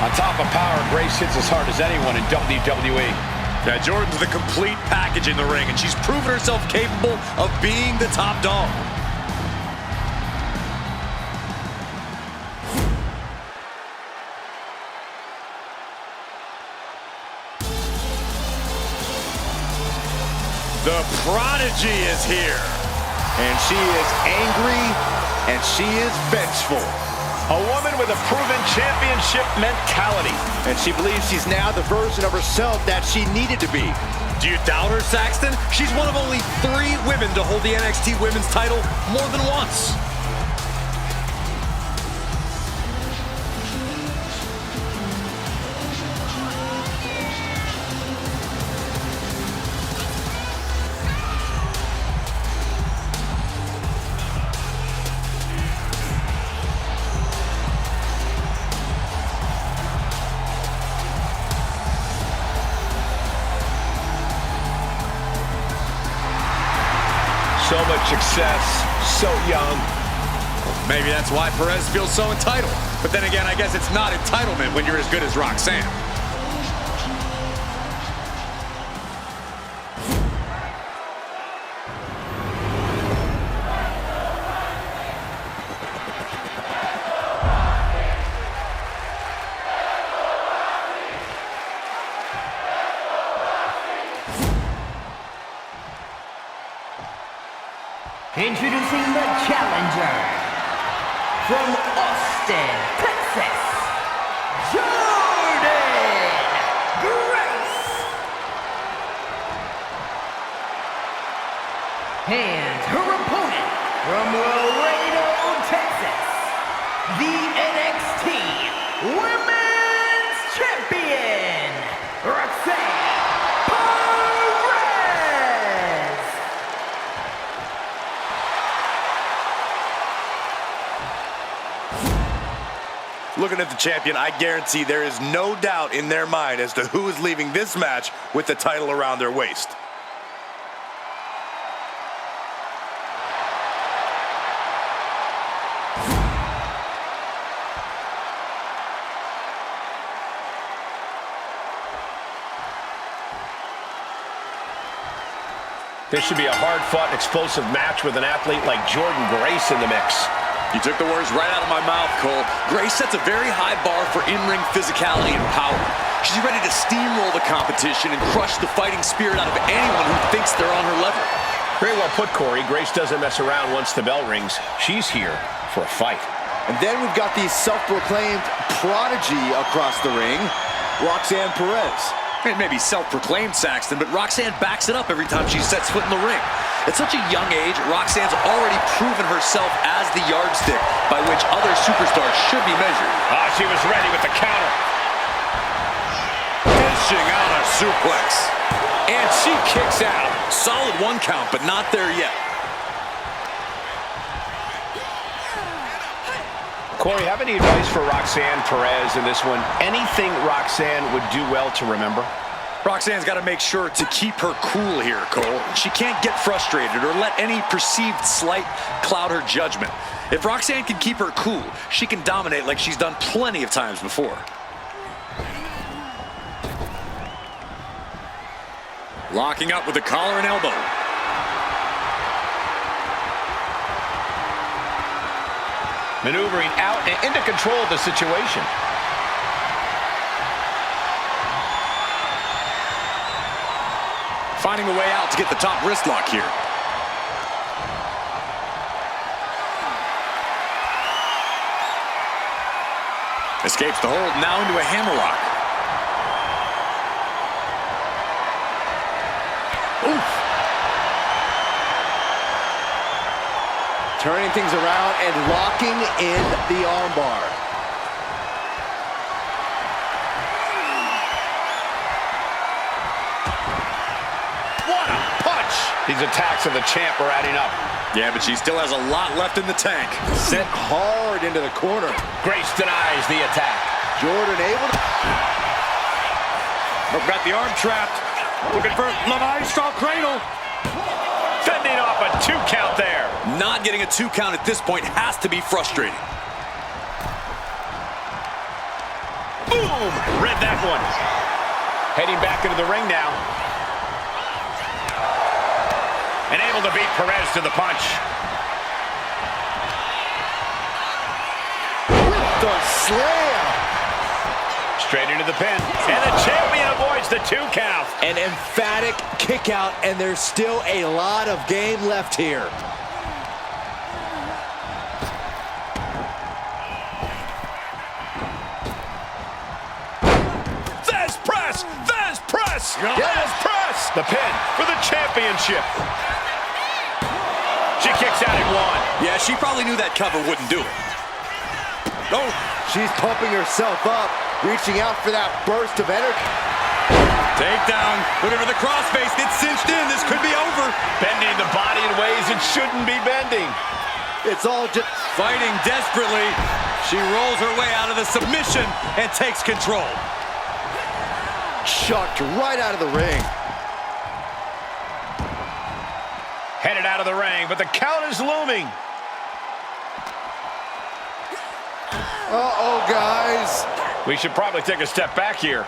On top of power, Grace hits as hard as anyone in WWE. Yeah, Jordan's the complete package in the ring, and she's proven herself capable of being the top dog. The Prodigy is here. And she is angry, and she is vengeful. A woman with a proven championship mentality. And she believes she's now the version of herself that she needed to be. Do you doubt her, Saxton? She's one of only 3 women to hold the NXT Women's title more than once. So much success, so young. Maybe that's why Perez feels so entitled. But then again, I guess it's not entitlement when you're as good as Roxanne. Introducing the challenger from Austin, Texas, Jordan Grace. And her opponent from Laredo, Texas, the NXT Women's Champion, Roxanne. Looking at the champion, I guarantee there is no doubt in their mind as to who is leaving this match with the title around their waist. This should be a hard-fought, explosive match with an athlete like Jordan Grace in the mix. You took the words right out of my mouth, Cole. Grace sets a very high bar for in-ring physicality and power. She's ready to steamroll the competition and crush the fighting spirit out of anyone who thinks they're on her level. Very well put, Corey. Grace doesn't mess around once the bell rings. She's here for a fight. And then we've got the self-proclaimed prodigy across the ring, Roxanne Perez. It may be self-proclaimed, Saxton, but Roxanne backs it up every time she sets foot in the ring. At such a young age, Roxanne's already proven herself as the yardstick by which other superstars should be measured. She was ready with the counter. Dishing out a suplex. And she kicks out. Solid 1 count, but not there yet. Corey, have any advice for Roxanne Perez in this one? Anything Roxanne would do well to remember? Roxanne's got to make sure to keep her cool here, Cole. She can't get frustrated or let any perceived slight cloud her judgment. If Roxanne can keep her cool, she can dominate like she's done plenty of times before. Locking up with the collar and elbow. Maneuvering out and into control of the situation. Finding a way out to get the top wrist lock here. Escapes the hold, now into a hammerlock. Oof. Turning things around and locking in the armbar. What a punch! These attacks of the champ are adding up. Yeah, but she still has a lot left in the tank. Sent hard into the corner. Grace denies the attack. Jordan able to... Got the arm trapped. Looking for La Maestro cradle. Fending off a 2 count there. Not getting a 2 count at this point has to be frustrating. Boom! Read that one. Heading back into the ring now. And able to beat Perez to the punch. With the slam. Straight into the pin. And the champion avoids the 2 count. An emphatic kick out, and there's still a lot of game left here. Thesz press! Thesz press! Thesz press! The pin for the championship. She kicks out at 1. Yeah, she probably knew that cover wouldn't do it. Oh, she's pumping herself up, reaching out for that burst of energy. Takedown. Whatever the crossface gets cinched in, this could be over. Bending the body in ways it shouldn't be bending. It's all just Fighting desperately. She rolls her way out of the submission and takes control. chucked right out of the ring. Headed out of the ring, but the count is looming. Uh-oh, guys. We should probably take a step back here.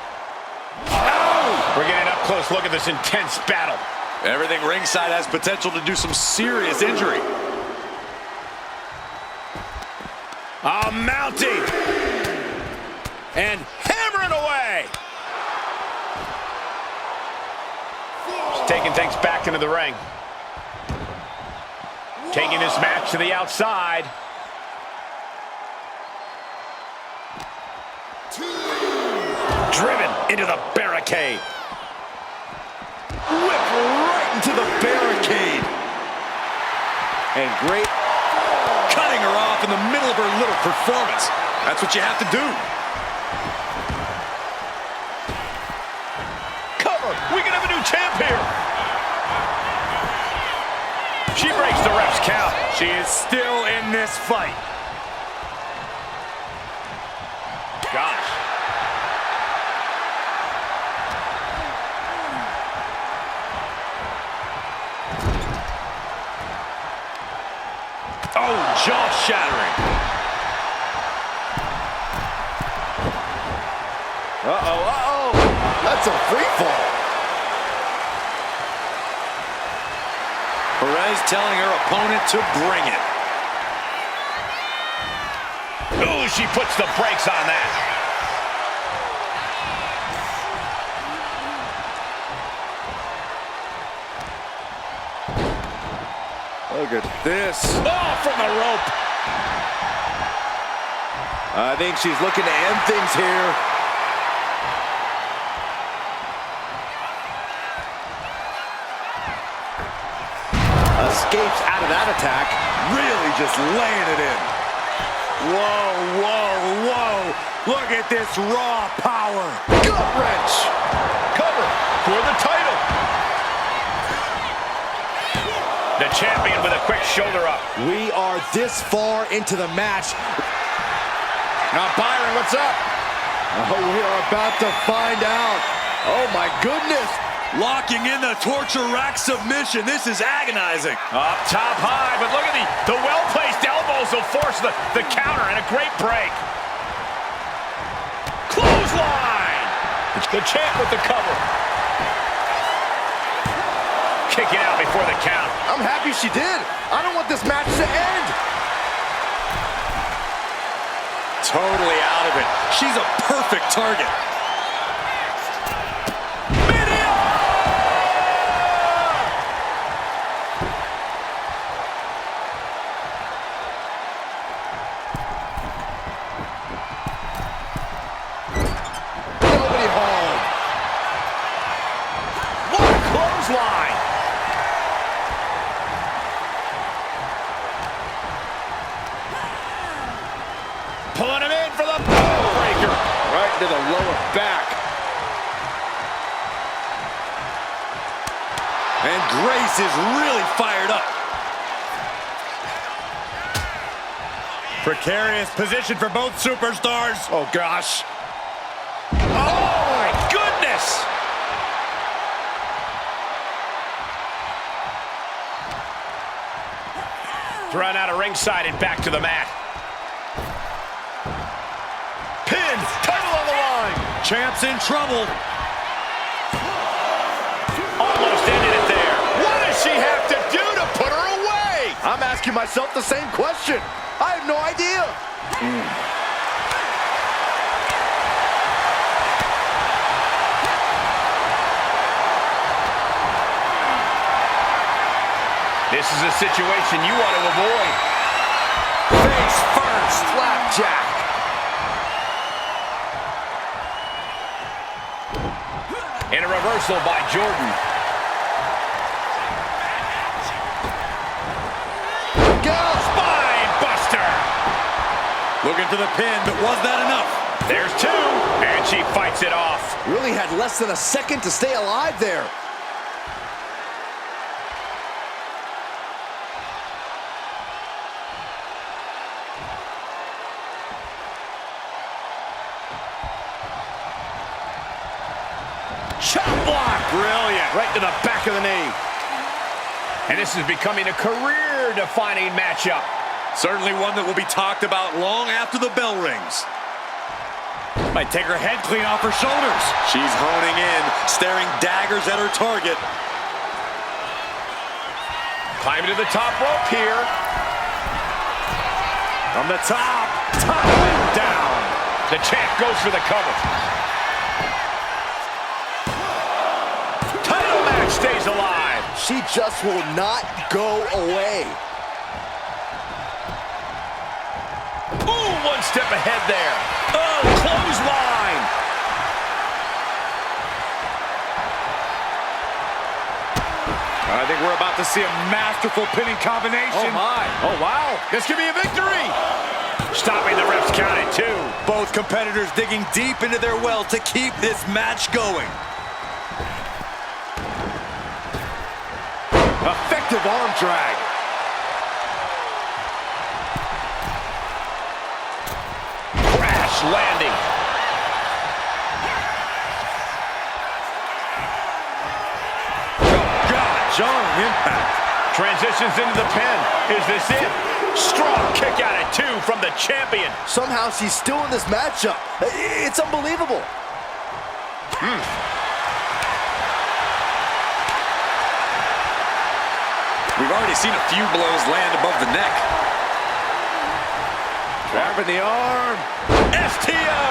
Ow! We're getting an up-close look at this intense battle. Everything ringside has potential to do some serious injury. Mounting. And hammering away. She's taking things back into the ring. Taking this match to the outside. Driven into the barricade. Whipped right into the barricade. And great. Cutting her off in the middle of her little performance. That's what you have to do. Cover. We can have a new champ here. She breaks the ref's count. She is still in this fight. Gosh. Oh, jaw-shattering. Uh-oh, uh-oh. That's a free fall. Perez telling her opponent to bring it. Ooh, she puts the brakes on that. Look at this. Oh, from the rope. I think she's looking to end things here. Escapes out of that attack. Really just laying it in. Whoa, whoa, whoa. Look at this raw power. Gut wrench. Cover for the title. The champion with a quick shoulder up. We are this far into the match. Now, Byron, what's up? Oh, we are about to find out. Oh, my goodness. Locking in the torture rack submission. This is agonizing. Up top high, but look at the well-placed elbows will force the counter and a great break. Clothesline. The champ with the cover. Kicking out before the count. I'm happy she did. I don't want this match to end. Totally out of it. She's a perfect target. Nobody home. What a clothesline. Pulling him in for the breaker. Right into the lower back. And Grace is really fired up. Precarious position for both superstars. Oh, gosh. Oh, my goodness. Thrown out of ringside and back to the mat. Pinned, title on the line. champ's in trouble. Almost ended it there. What does she have to do to put her away? I'm asking myself the same question. I have no idea. This is a situation you want to avoid. Face first, slapjack. And a reversal by Jordan. Go! Spine buster. Looking for the pin, but was that enough? There's two, and she fights it off. Really had less than a second to stay alive there. Chop block. Brilliant. Right to the back of the knee. And this is becoming a career-defining matchup. Certainly one that will be talked about long after the bell rings. Might take her head clean off her shoulders. She's honing in, staring daggers at her target. Climbing to the top rope here. From the top and down. The champ goes for the cover. Title match stays alive. She just will not go away. Ooh, one step ahead there. Oh, clothesline. I think we're about to see a masterful pinning combination. Oh, my. Oh, wow. This could be a victory. Stopping the ref's count at 2. Both competitors digging deep into their well to keep this match going. Effective arm drag. Crash landing. Oh, God, jarring impact. Transitions into the pin. Is this it? Strong kick out at 2 from the champion. Somehow she's still in this matchup. It's unbelievable. We've already seen a few blows land above the neck. Grabbing the arm. STO.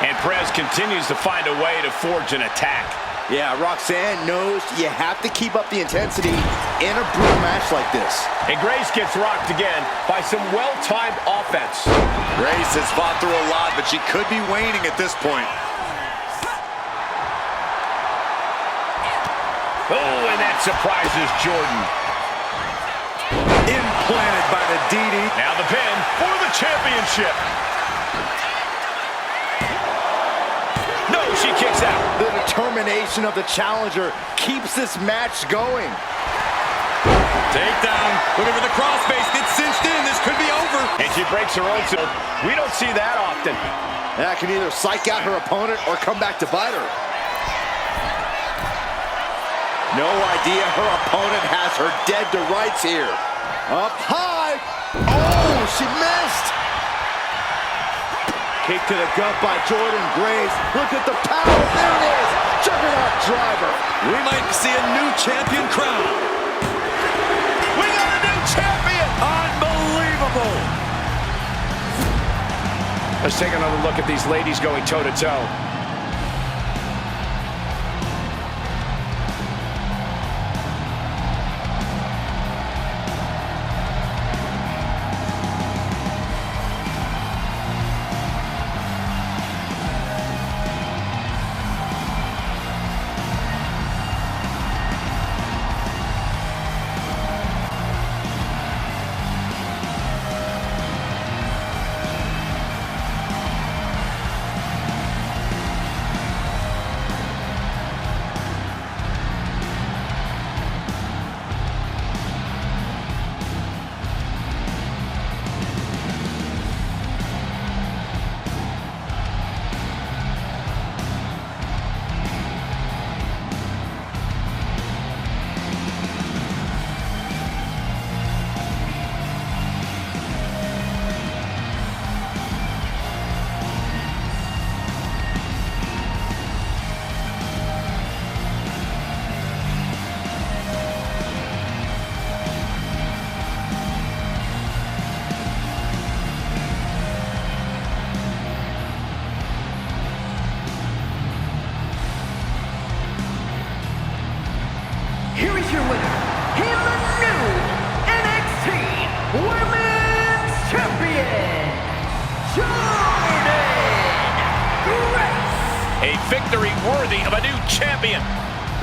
And Perez continues to find a way to forge an attack. Yeah, Roxanne knows you have to keep up the intensity in a brutal match like this. And Grace gets rocked again by some well-timed offense. Grace has fought through a lot, but she could be waning at this point. Oh, and that surprises Jordan. Implanted by the DD. Now the pin for the championship. No, she kicks out. The determination of the challenger keeps this match going. Takedown. Looking for the crossface. Gets cinched in. This could be over. And she breaks her own. We don't see that often. That can either psych out her opponent or come back to bite her. No idea her opponent has her dead to rights here. Up high. Oh, she missed. Kick to the gut by Jordan Grace. Look at the power. There it is. Juggernaut driver. We might see a new champion crowned. We got a new champion. Unbelievable. Let's take another look at these ladies going toe-to-toe. A victory worthy of a new champion.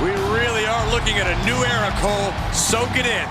We really are looking at a new era, Cole. Soak it in.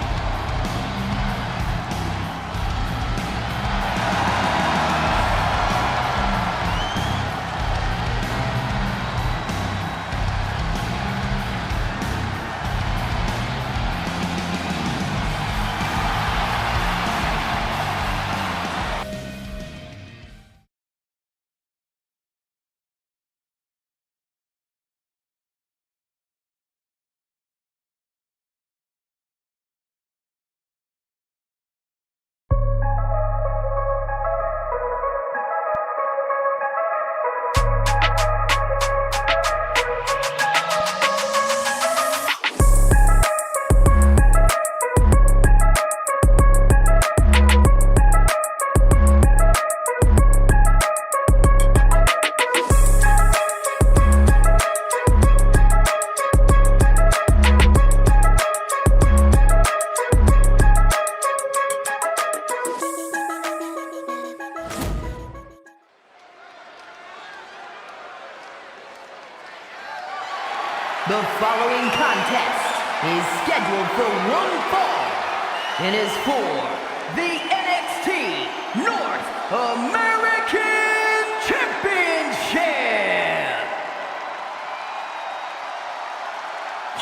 The following contest is scheduled for one fall and is for the NXT North American Championship.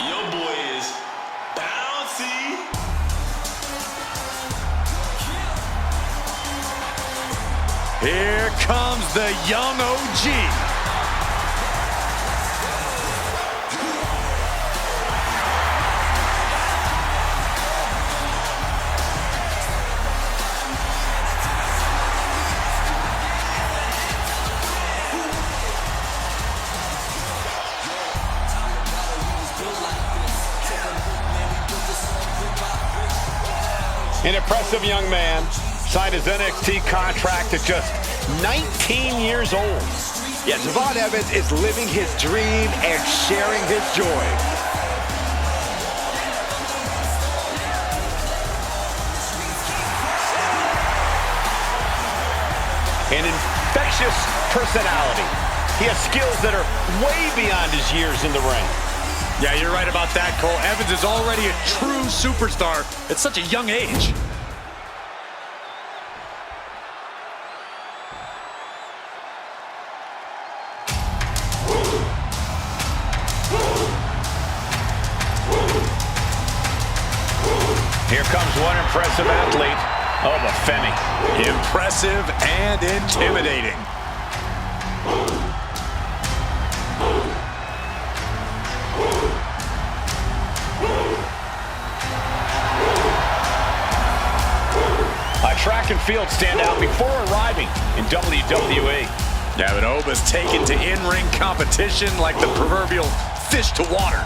Your boy is bouncy. Here comes the young OG. An impressive young man signed his NXT contract at just 19 years old. Yeah, Javon Evans is living his dream and sharing his joy. An infectious personality. He has skills that are way beyond his years in the ring. Yeah, you're right about that, Cole. Evans is already a true superstar at such a young age. Here comes one impressive athlete. Oh, the Femi. Impressive and intimidating. A track and field standout before arriving in WWE. Yeah, but Oba's taken to in-ring competition like the proverbial fish to water.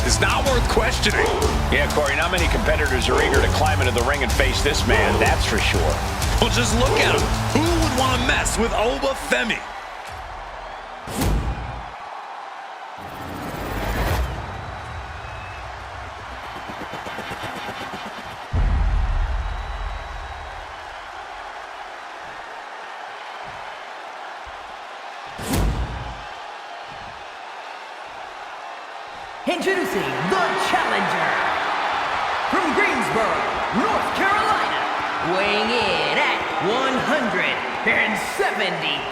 Is not worth questioning. Yeah, Corey, not many competitors are eager to climb into the ring and face this man, that's for sure. Well, just look at him. Who would want to mess with Oba Femi? Introducing the challenger from Greensboro, North Carolina, weighing in at 170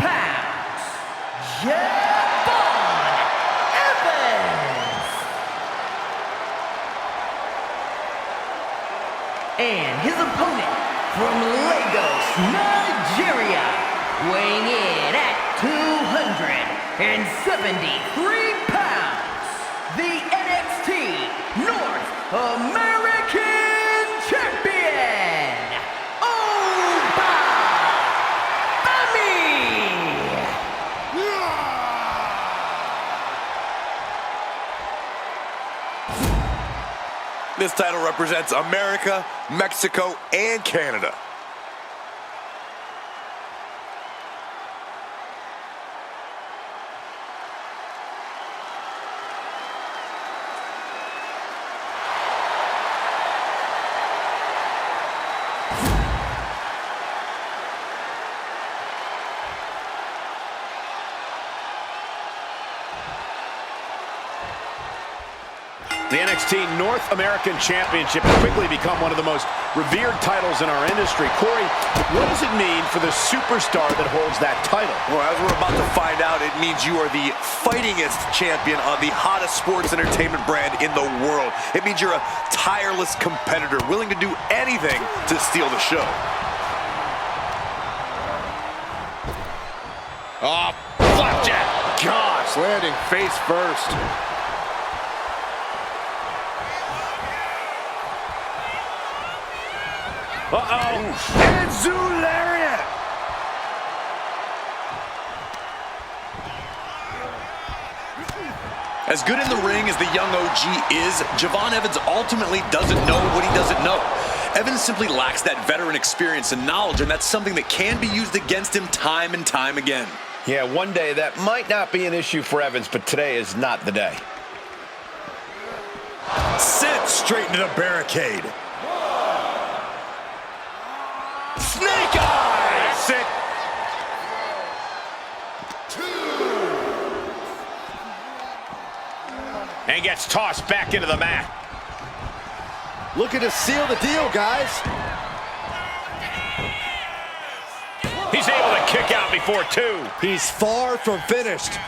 pounds, Javon Evans. And his opponent from Lagos, Nigeria, weighing in at 2 and 73 pounds, the NXT North American Champion, Oba! This title represents America, Mexico, and Canada. The NXT North American Championship has quickly become one of the most revered titles in our industry. Corey, what does it mean for the superstar that holds that title? Well, as we're about to find out, it means you are the fightingest champion on the hottest sports entertainment brand in the world. It means you're a tireless competitor, willing to do anything to steal the show. Oh, flapjack! Gosh, landing face first. Uh-oh. And Zoo Lariat. As good in the ring as the young OG is, Javon Evans ultimately doesn't know what he doesn't know. Evans simply lacks that veteran experience and knowledge, and that's something that can be used against him time and time again. Yeah, one day that might not be an issue for Evans, but today is not the day. Sent straight into the barricade. Snake eyes! That's it. And gets tossed back into the mat. Looking to seal the deal, guys. He's able to kick out before two. He's far from finished.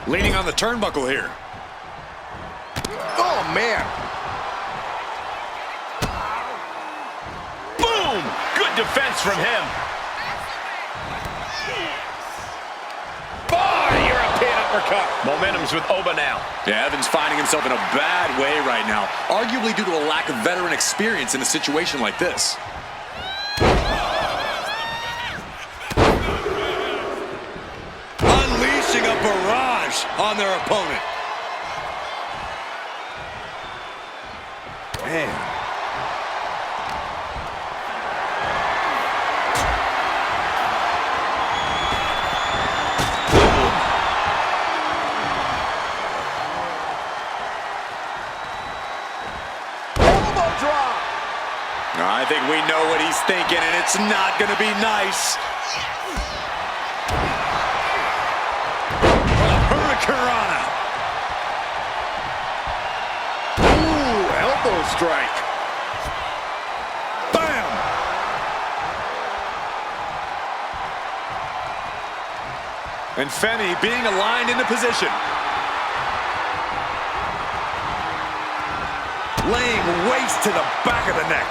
Leaning on the turnbuckle here. Oh, man. Boom! Good defense from him. Oh, European uppercut. Momentum's with Oba now. Yeah, Evans finding himself in a bad way right now, arguably due to a lack of veteran experience in a situation like this. Unleashing a barrage on their opponent. Man. I think we know what he's thinking, and it's not going to be nice. Hurricanrana. Ooh, elbow strike. Bam. And Fenny being aligned into position. Laying waste to the back of the neck.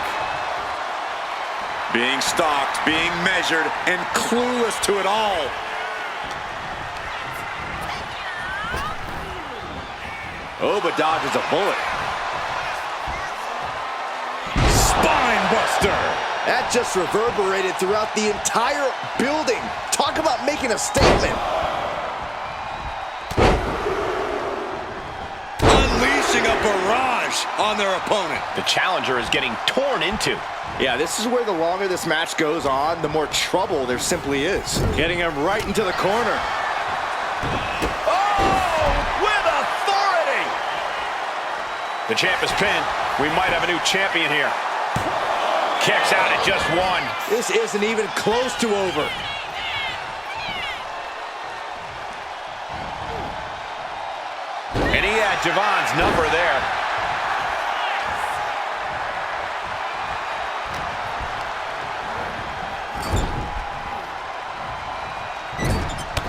Being stalked, being measured, and clueless to it all. Oba dodges a bullet. Spine buster. That just reverberated throughout the entire building. Talk about making a statement. Unleashing a barrage on their opponent. The challenger is getting torn into. Yeah, this is where the longer this match goes on, the more trouble there simply is. Getting him right into the corner. Oh, with authority! The champ is pinned. We might have a new champion here. Kicks out at just one. This isn't even close to over. And he had Javon's number there.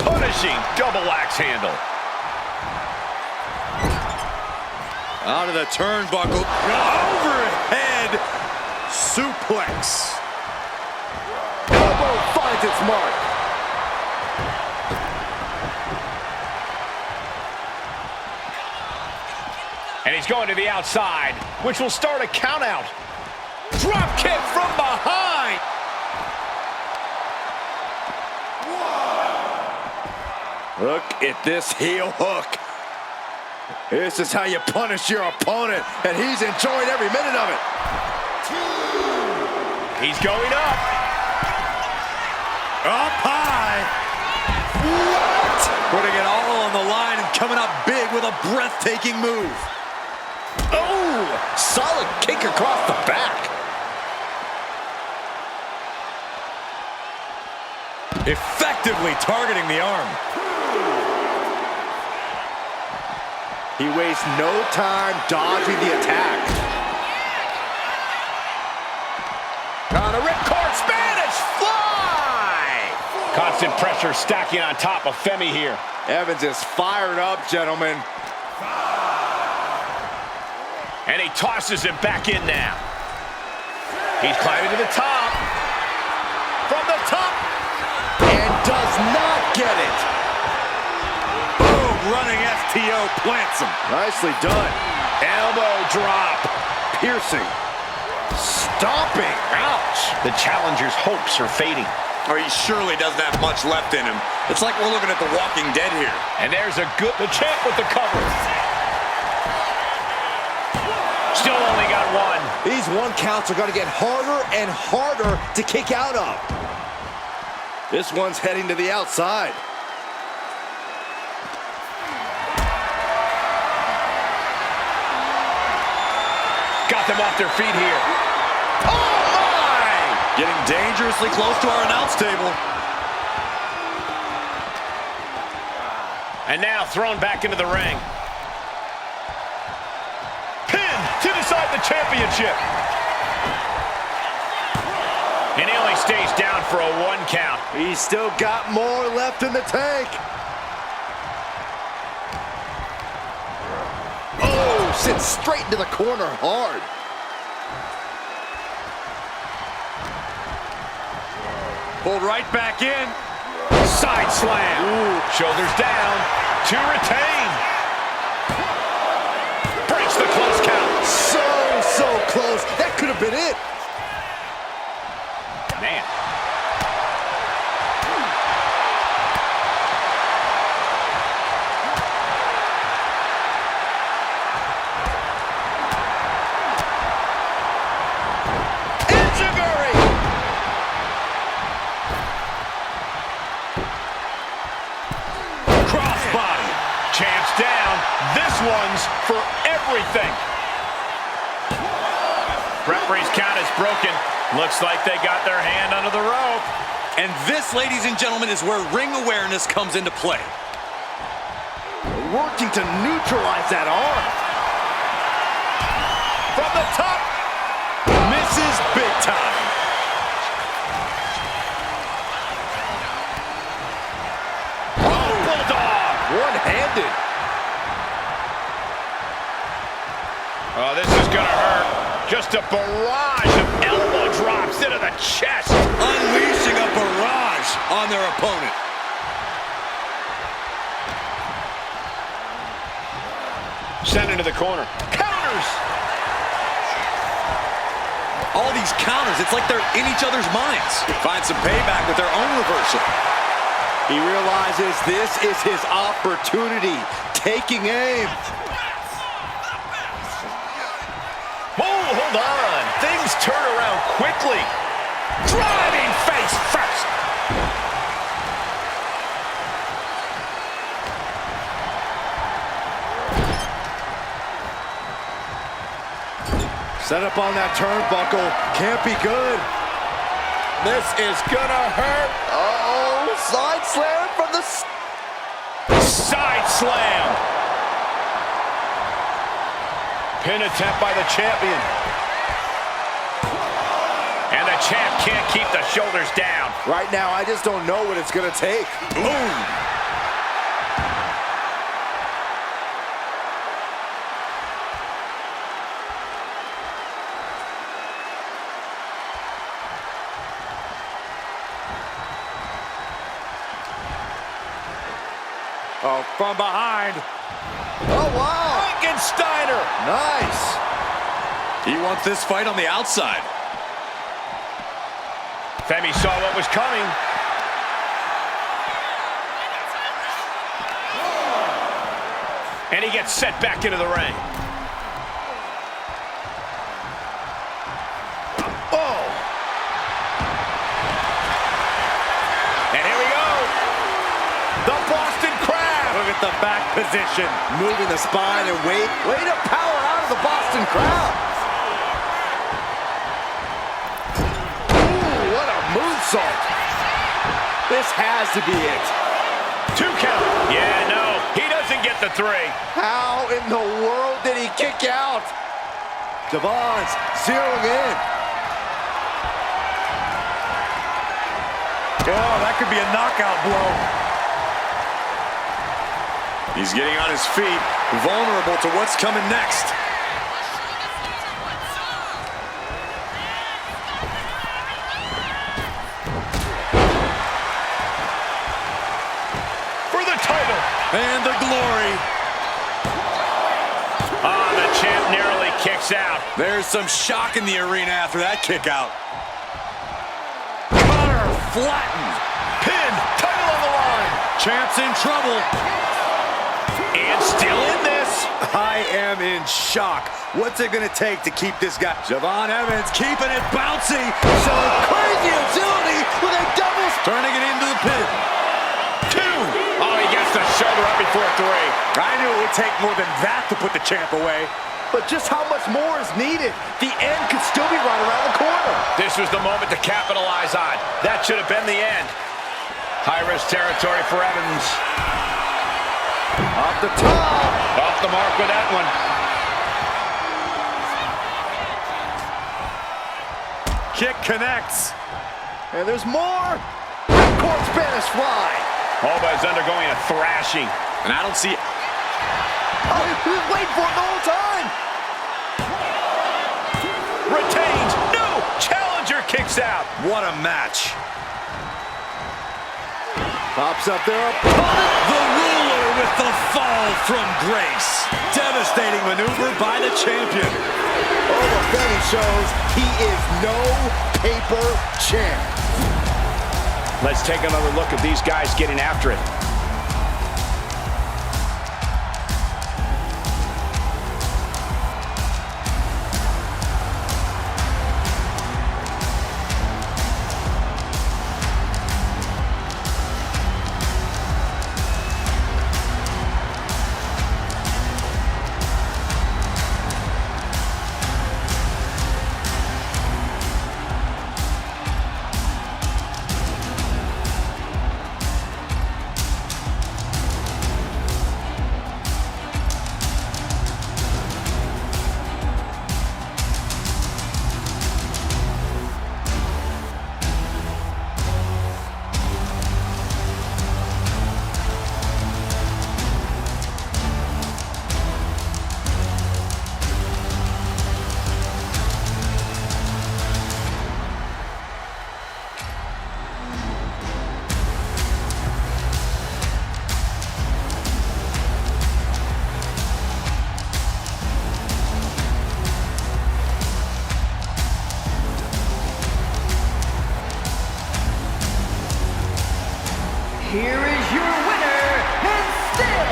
Punishing double axe handle. Onto the turnbuckle. Overhead suplex. Elbow fire. finds its mark. And he's going to the outside, which will start a count out. Drop kick from behind. Look at this heel hook. This is how you punish your opponent, and he's enjoying every minute of it. He's going up. Up high. What? Putting it all on the line and coming up big with a breathtaking move. Oh, solid kick across the back. Effectively targeting the arm. He wastes no time dodging the attack. On a ripcord Spanish fly! Constant pressure stacking on top of Femi here. Evans is fired up, gentlemen. And he tosses him back in now. He's climbing to the top. From the top. And does not get it. Boom, running STO plants him. Nicely done. Elbow drop. Piercing. Stomping. Ouch. The challenger's hopes are fading. Or he surely doesn't have much left in him. It's like we're looking at The Walking Dead here. And there's the champ with the cover. Still only got one. These one counts are going to get harder and harder to kick out of. This one's heading to the outside. Got them off their feet here. Oh my! Getting dangerously close to our announce table. And now thrown back into the ring. Pinned to decide the championship. And he only stays down for a 1 count. He's still got more left in the tank. Oh, sits straight into the corner hard. Pulled right back in. Side slam. Ooh. Shoulders down to retain. Breaks the close count. So close. That could have been it. Man. Enzuigiri! Crossbody. Champ's down. This one's for everything. Referee's count is broken. Looks like they got their hand under the rope. And this, ladies and gentlemen, is where ring awareness comes into play. Working to neutralize that arm. From the top. Misses big time. Oh, Bulldog. One-handed. Oh, this is gonna hurt. Just a barrage of elbow drops into the chest. Unleashing a barrage on their opponent. Sent into the corner. Counters. All these counters, it's like they're in each other's minds. Find some payback with their own reversal. He realizes this is his opportunity. Taking aim. Oh, hold on. Things turn around quickly. Driving face first. Set up on that turnbuckle. Can't be good. This is gonna hurt. Uh-oh. Side slam from the... Side slam. Pin attempt by the champion. And the champ can't keep the shoulders down. Right now, I just don't know what it's gonna take. Boom. Oh, from behind. Oh, wow. Frankensteiner. Nice. He wants this fight on the outside. Femi saw what was coming. And he gets set back into the ring. Oh! And here we go. The Boston Crab. Look at the back position. Moving the spine and weight. Way to power out of the Boston Crab. Ooh, what a moonsault. This has to be it. 2 count. Yeah, no. He doesn't get the 3. How in the world did he kick out? Devon's zeroing in. Oh, that could be a knockout blow. He's getting on his feet, vulnerable to what's coming next. For the title. And the glory. Oh, the champ narrowly kicks out. There's some shock in the arena after that kick out. Cutter flattened. Pin. Title on the line. Champ's in trouble. And still in this. I am in shock. What's it going to take to keep this guy? Javon Evans keeping it bouncy. So crazy agility with a double. Turning it into the pin. 2. Oh, he gets the shoulder up before 3. I knew it would take more than that to put the champ away. But just how much more is needed? The end could still be right around the corner. This was the moment to capitalize on. That should have been the end. High-risk territory for Evans. Off the top. Off the mark with that one. Kick connects. And there's more. Ripcord Spanish fly. Alba is undergoing a thrashing. And I don't see... Oh, he was waiting for it the whole time. Retains. No! Challenger kicks out. What a match. Pops up there. The ruler with the fall from grace. Devastating maneuver by the champion. Overfitting shows he is no paper champ. Let's take another look at these guys getting after it. Here is your winner, and still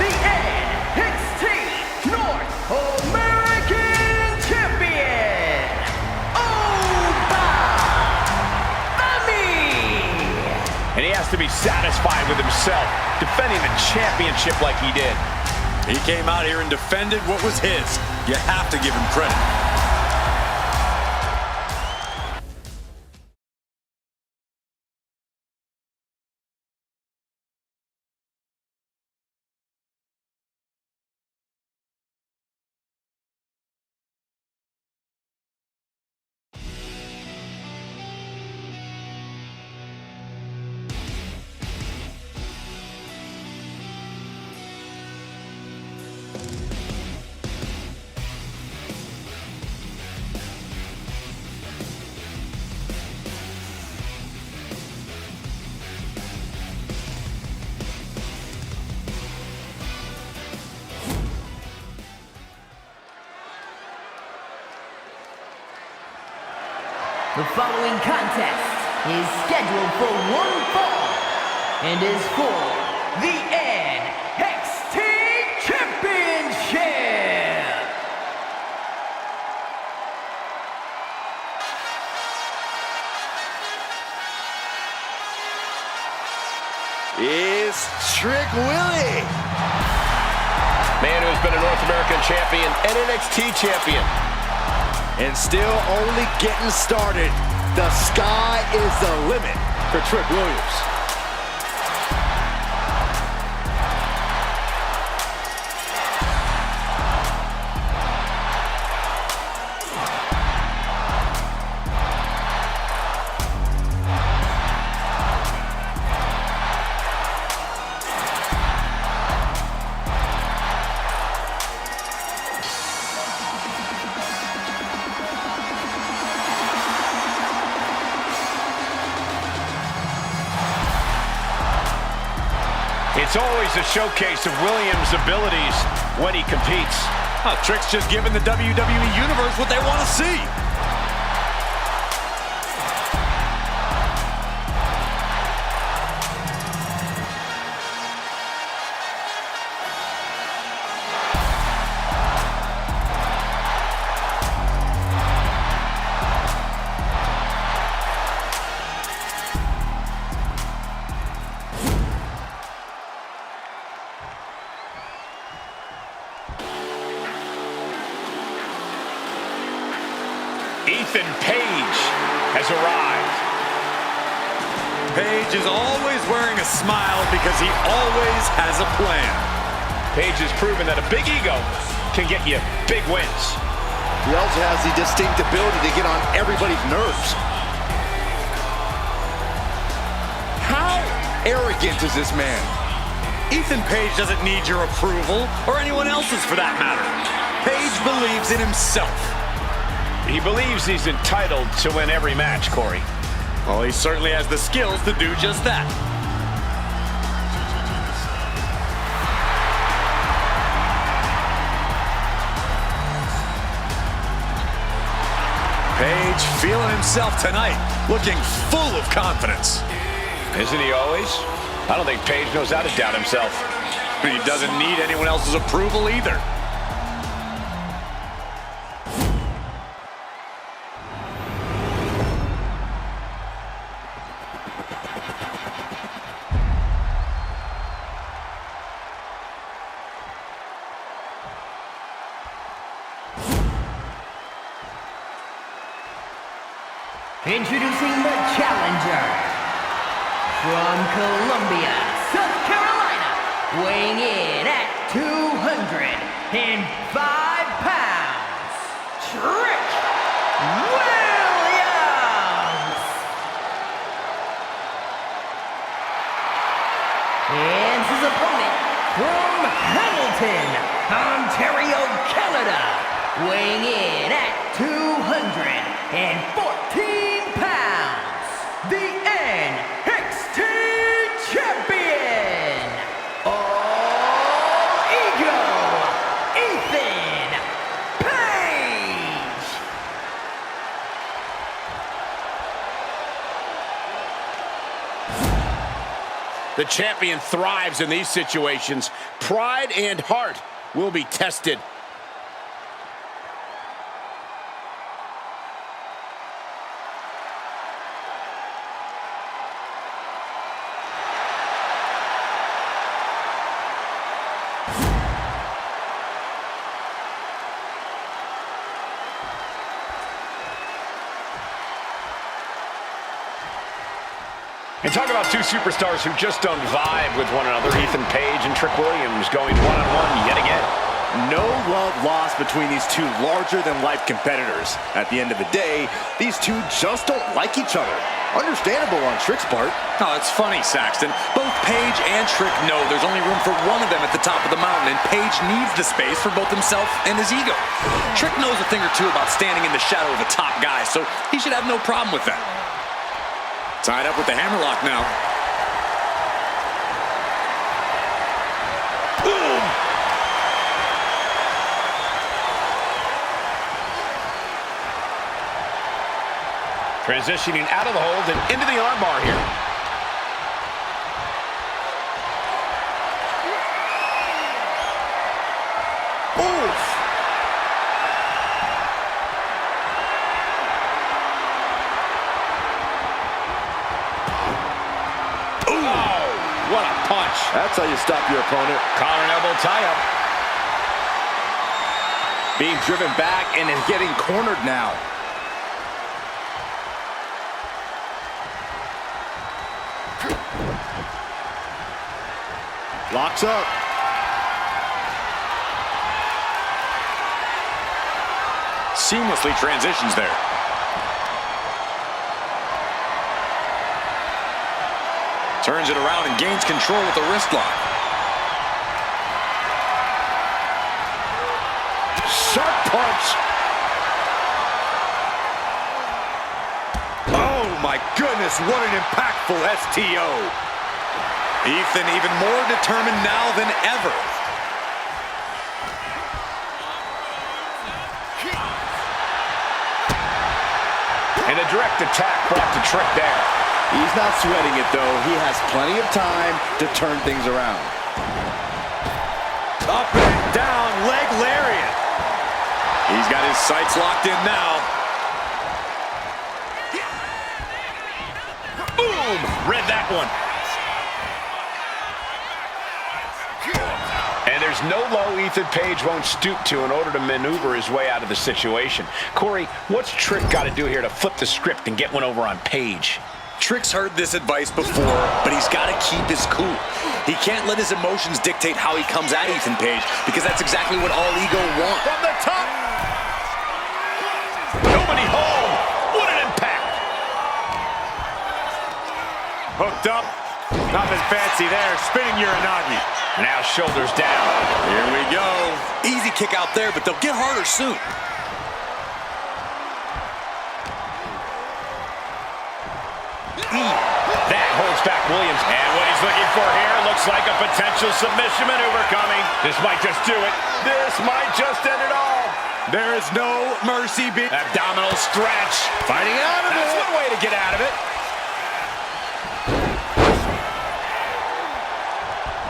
the NXT North American Champion, Oba Femi. And he has to be satisfied with himself, defending the championship like he did. He came out here and defended what was his. You have to give him credit. The following contest is scheduled for one fall and is for the NXT Championship. Is Trick Willie. Man who's been a North American champion and NXT champion. And still only getting started. The sky is the limit for Trick Williams. It's always a showcase of Williams' abilities when he competes. Trick's just giving the WWE Universe what they want to see. Ethan Page has arrived. Page is always wearing a smile because he always has a plan. Page has proven that a big ego can get you big wins. He also has the distinct ability to get on everybody's nerves. How arrogant is this man? Ethan Page doesn't need your approval, or anyone else's for that matter. Page believes in himself. He believes he's entitled to win every match, Corey. Well, he certainly has the skills to do just that. Page feeling himself tonight, looking full of confidence. Isn't he always? I don't think Page knows how to doubt himself. He doesn't need anyone else's approval either. Introducing the challenger from Columbia, South Carolina, weighing in at 205 pounds, Trick Williams. And his opponent from Hamilton, Ontario, Canada, weighing in at 214 pounds, the NXT Champion, All Ego, Ethan Page. The champion thrives in these situations. Pride and heart will be tested. And talk about two superstars who just don't vibe with one another. Ethan Page and Trick Williams going one-on-one yet again. No love lost between these two larger-than-life competitors. At the end of the day, these two just don't like each other. Understandable on Trick's part. Oh, it's funny, Saxton. Both Page and Trick know there's only room for one of them at the top of the mountain, and Page needs the space for both himself and his ego. Trick knows a thing or two about standing in the shadow of a top guy, so he should have no problem with that. Tied up with the hammerlock now. Boom! Transitioning out of the hold and into the armbar here. Oof! What a punch. That's how you stop your opponent. Collar and elbow tie-up. Being driven back and is getting cornered now. Locks up. Seamlessly transitions there. Turns it around and gains control with the wrist lock. Sharp punch. Oh my goodness, what an impactful STO. Ethan even more determined now than ever. And a direct attack brought to Trick there. He's not sweating it, though. He has plenty of time to turn things around. Up and down, leg lariat. He's got his sights locked in now. Boom! Read that one. And there's no low Ethan Page won't stoop to in order to maneuver his way out of the situation. Corey, what's Trick got to do here to flip the script and get one over on Page? Trick's heard this advice before, but he's got to keep his cool. He can't let his emotions dictate how he comes at Ethan Page, because that's exactly what all ego wants. From the top! Nobody home! What an impact! Hooked up. Nothing fancy there. Spinning Uranagi. Now shoulders down. Here we go. Easy kick out there, but they'll get harder soon. That holds back Williams. And what he's looking for here looks like a potential submission maneuver coming. This might just do it. This might just end it all. There is no mercy. Abdominal stretch. Fighting out of That's it. one way to get out of it.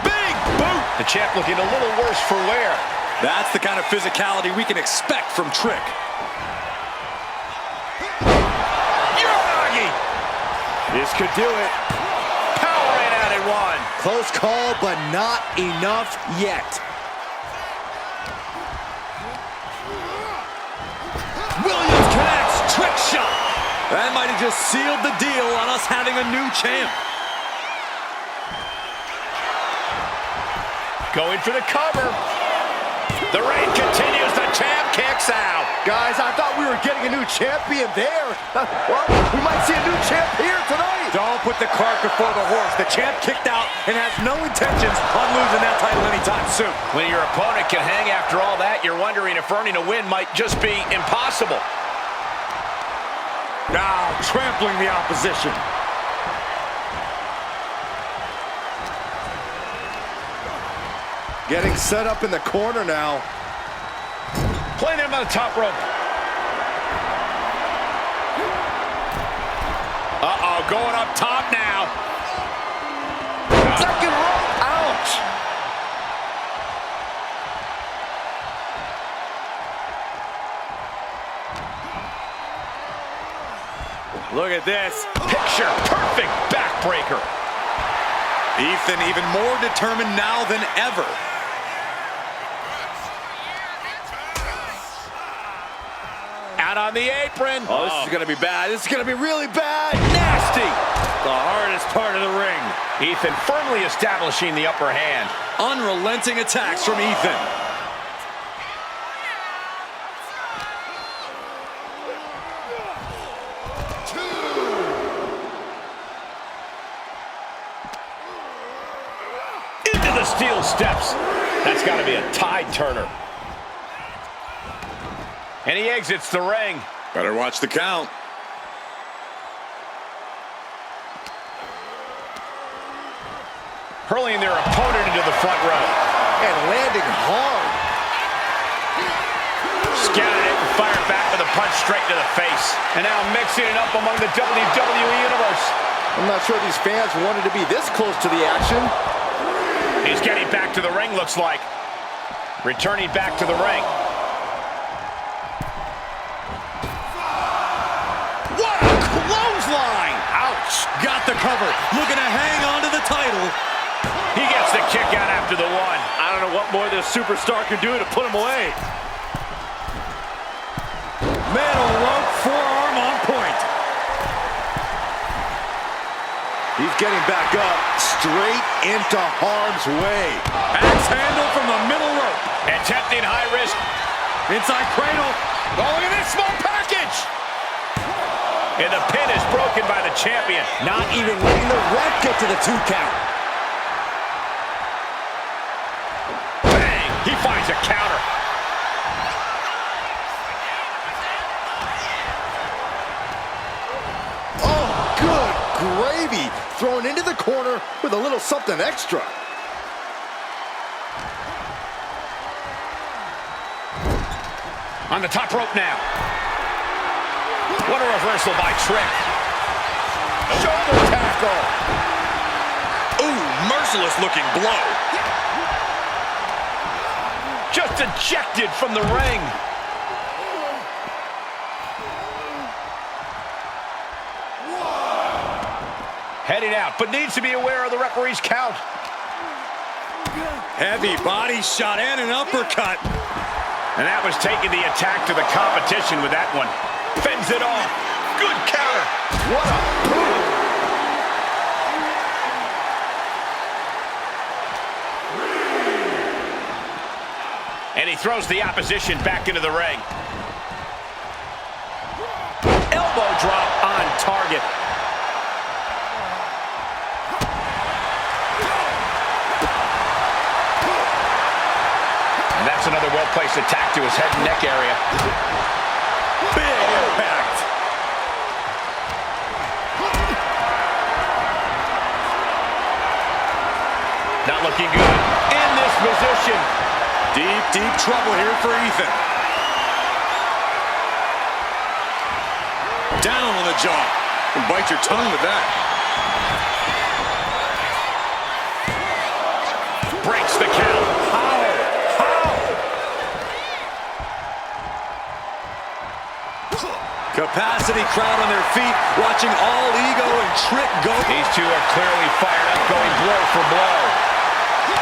Big boot. The champ looking a little worse for wear. That's the kind of physicality we can expect from Trick. Uranagi! This could do it. Power in out at one. Close call, but not enough yet. Williams connects. Trick shot. That might have just sealed the deal on us having a new champ. Going for the cover. The reign continues. The champ kicks out. Guys, I thought we were getting a new champion there. Well, we might see a new champ here tonight. Don't put the cart before the horse. The champ kicked out and has no intentions on losing that title anytime soon. When your opponent can hang after all that, you're wondering if earning a win might just be impossible. Now trampling the opposition. Getting set up in the corner now. Playing him on the top rope. Uh-oh, going up top now. Second rope. Ouch. Look at this. Picture perfect backbreaker. Ethan even more determined now than ever. Out on the apron. Oh, this is going to be bad. This is going to be really bad. Nasty. The hardest part of the ring. Ethan firmly establishing the upper hand. Unrelenting attacks from Ethan. Into the steel steps. That's got to be a tide turner. And he exits the ring. Better watch the count. Hurling their opponent into the front row. And landing hard. Scouted it and fired back with a punch straight to the face. And now mixing it up among the WWE Universe. I'm not sure these fans wanted to be this close to the action. He's getting back to the ring, looks like. Returning back to the ring. What a clothesline! Ouch! Got the cover. Looking to hang on to the title. He gets the kick out after the one. I don't know what more this superstar could do to put him away. Metal rope forearm on point. He's getting back up, straight into harm's way. Axe handle from the middle rope. Attempting high risk. Inside cradle. Oh, look at this small package. And the pin is broken by the champion. Not even letting the ref get to the 2 count. Bang! He finds a counter. Oh, good gravy. Thrown into the corner with a little something extra. On the top rope now. What a reversal by Trick. Shoulder tackle. Ooh, merciless looking blow. Just ejected from the ring. Heading out, but needs to be aware of the referee's count. Heavy body shot and an uppercut. And that was taking the attack to the competition with that one. Fends it off. Good counter. What a move. And he throws the opposition back into the ring. Elbow drop on target. And that's another well-placed attack to his head and neck area. Big impact. Not looking good in this position. Deep, deep trouble here for Ethan. Down on the jaw. And bite your tongue with that. Breaks the count. How? Capacity crowd on their feet, watching all ego and Trick go. These two are clearly fired up, going blow for blow.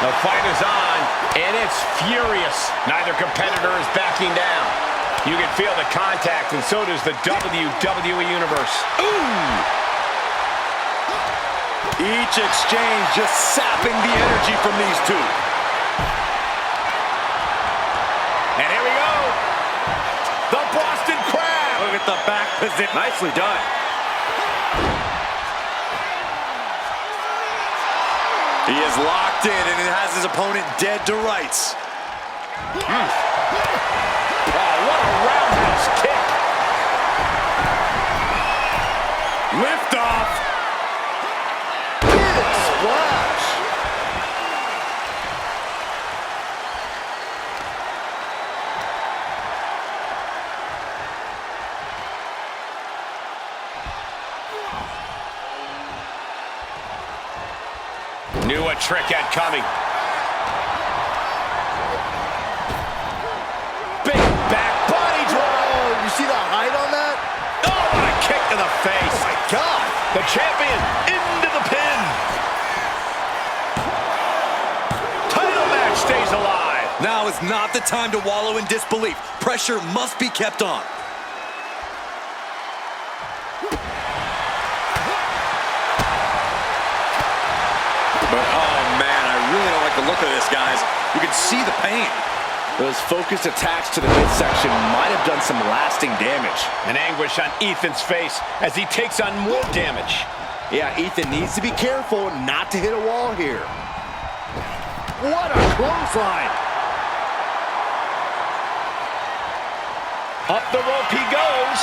The fight is on, and it's furious. Neither competitor is backing down. You can feel the contact, and so does the WWE Universe. Ooh! Each exchange just sapping the energy from these two. And here we go. The Boston Crab. Look at the back position. Nicely done. He is locked in and it has his opponent dead to rights. Oh, what a roundhouse kick. Lift off. Big splash. Knew a Trick had coming. Big back body drop. Oh, you see the height on that? Oh, what a kick to the face. Oh my God. The champion into the pin. Title match stays alive. Now is not the time to wallow in disbelief. Pressure must be kept on. But, oh, man, I really don't like the look of this, guys. You can see the pain. Those focused attacks to the midsection might have done some lasting damage. An anguish on Ethan's face as he takes on more damage. Yeah, Ethan needs to be careful not to hit a wall here. What a clothesline. Up the rope he goes.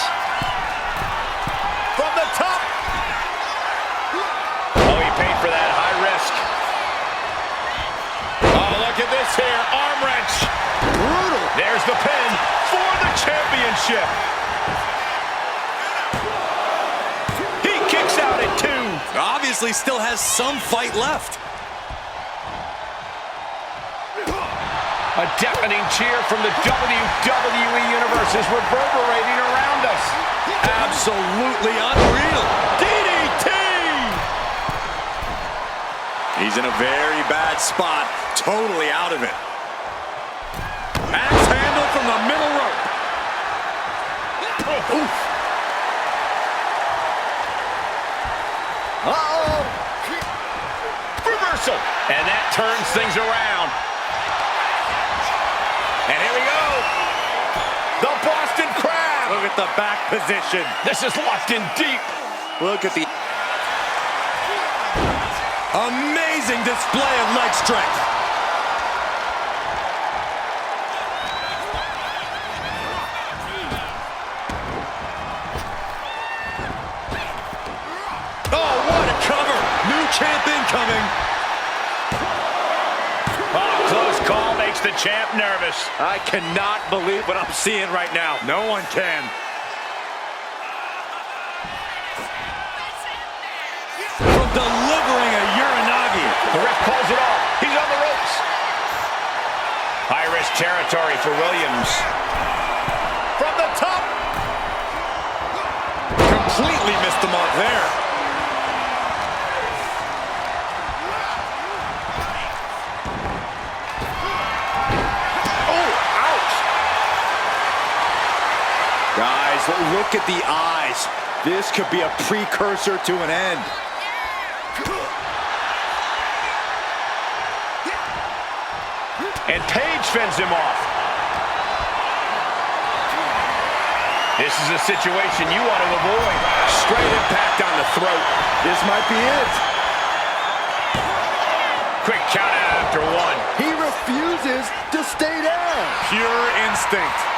From the top. Oh, he paid for that high risk. Oh, look at this here. Arm wrench. Brutal. There's the pin for the championship. He kicks out at 2. Obviously still has some fight left. A deafening cheer from the WWE Universe is reverberating around us. Absolutely unreal. DDT! He's in a very bad spot. Totally out of it. Axe handle from the middle rope. Oof. Uh-oh! Reversal. And that turns things around. And here we go. The Boston Crab. Look at the back position. This is locked in deep. Look at the amazing display of leg strength. Oh, what a cover. New champ incoming. Oh, close call makes the champ nervous. I cannot believe what I'm seeing right now. No one can. From delivering a Uranagi. The ref calls it off. He's on the ropes. High-risk territory for Williams. From the top. Completely missed the mark there. Guys, look at the eyes. This could be a precursor to an end. And Paige fends him off. This is a situation you want to avoid. Straight impact on the throat. This might be it. Quick count out after 1. He refuses to stay down. Pure instinct.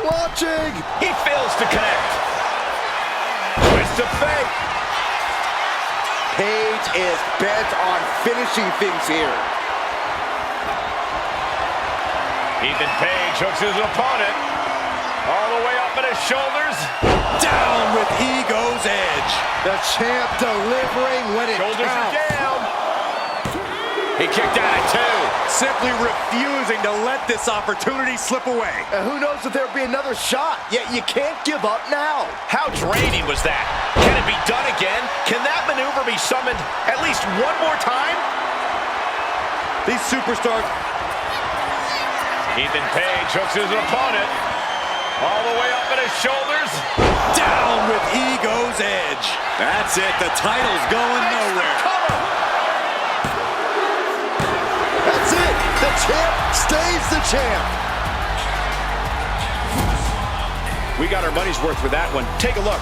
Watching. He fails to connect. Twist of fate. Paige is bent on finishing things here. Ethan Page hooks his opponent. All the way up at his shoulders. Down with ego's edge. The champ delivering when it Shoulders are counts. down. He kicked out at 2. Simply refusing to let this opportunity slip away. And who knows if there'll be another shot, yet you can't give up now. How draining was that? Can it be done again? Can that maneuver be summoned at least one more time? These superstars. Ethan Page hooks his opponent. All the way up at his shoulders. Down with ego's edge. That's it. The title's going nowhere. That's it. The champ stays the champ. We got our money's worth with that one. Take a look.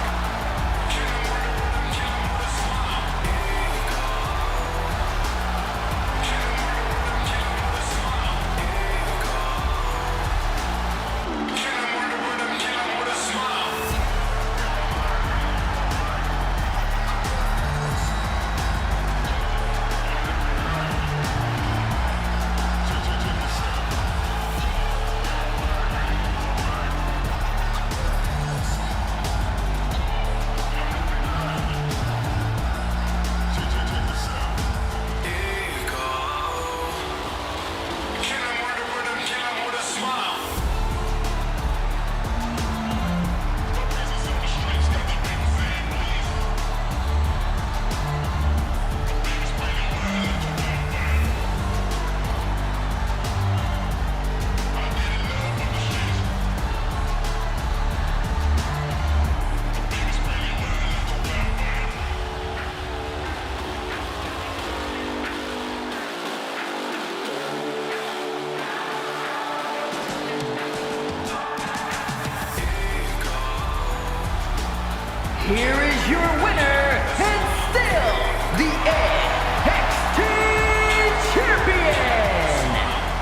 Here is your winner, and still the NXT Champion,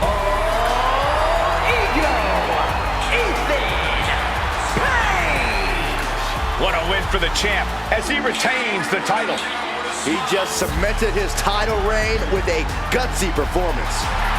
All Ego, Ethan Page. What a win for the champ as he retains the title. He just cemented his title reign with a gutsy performance.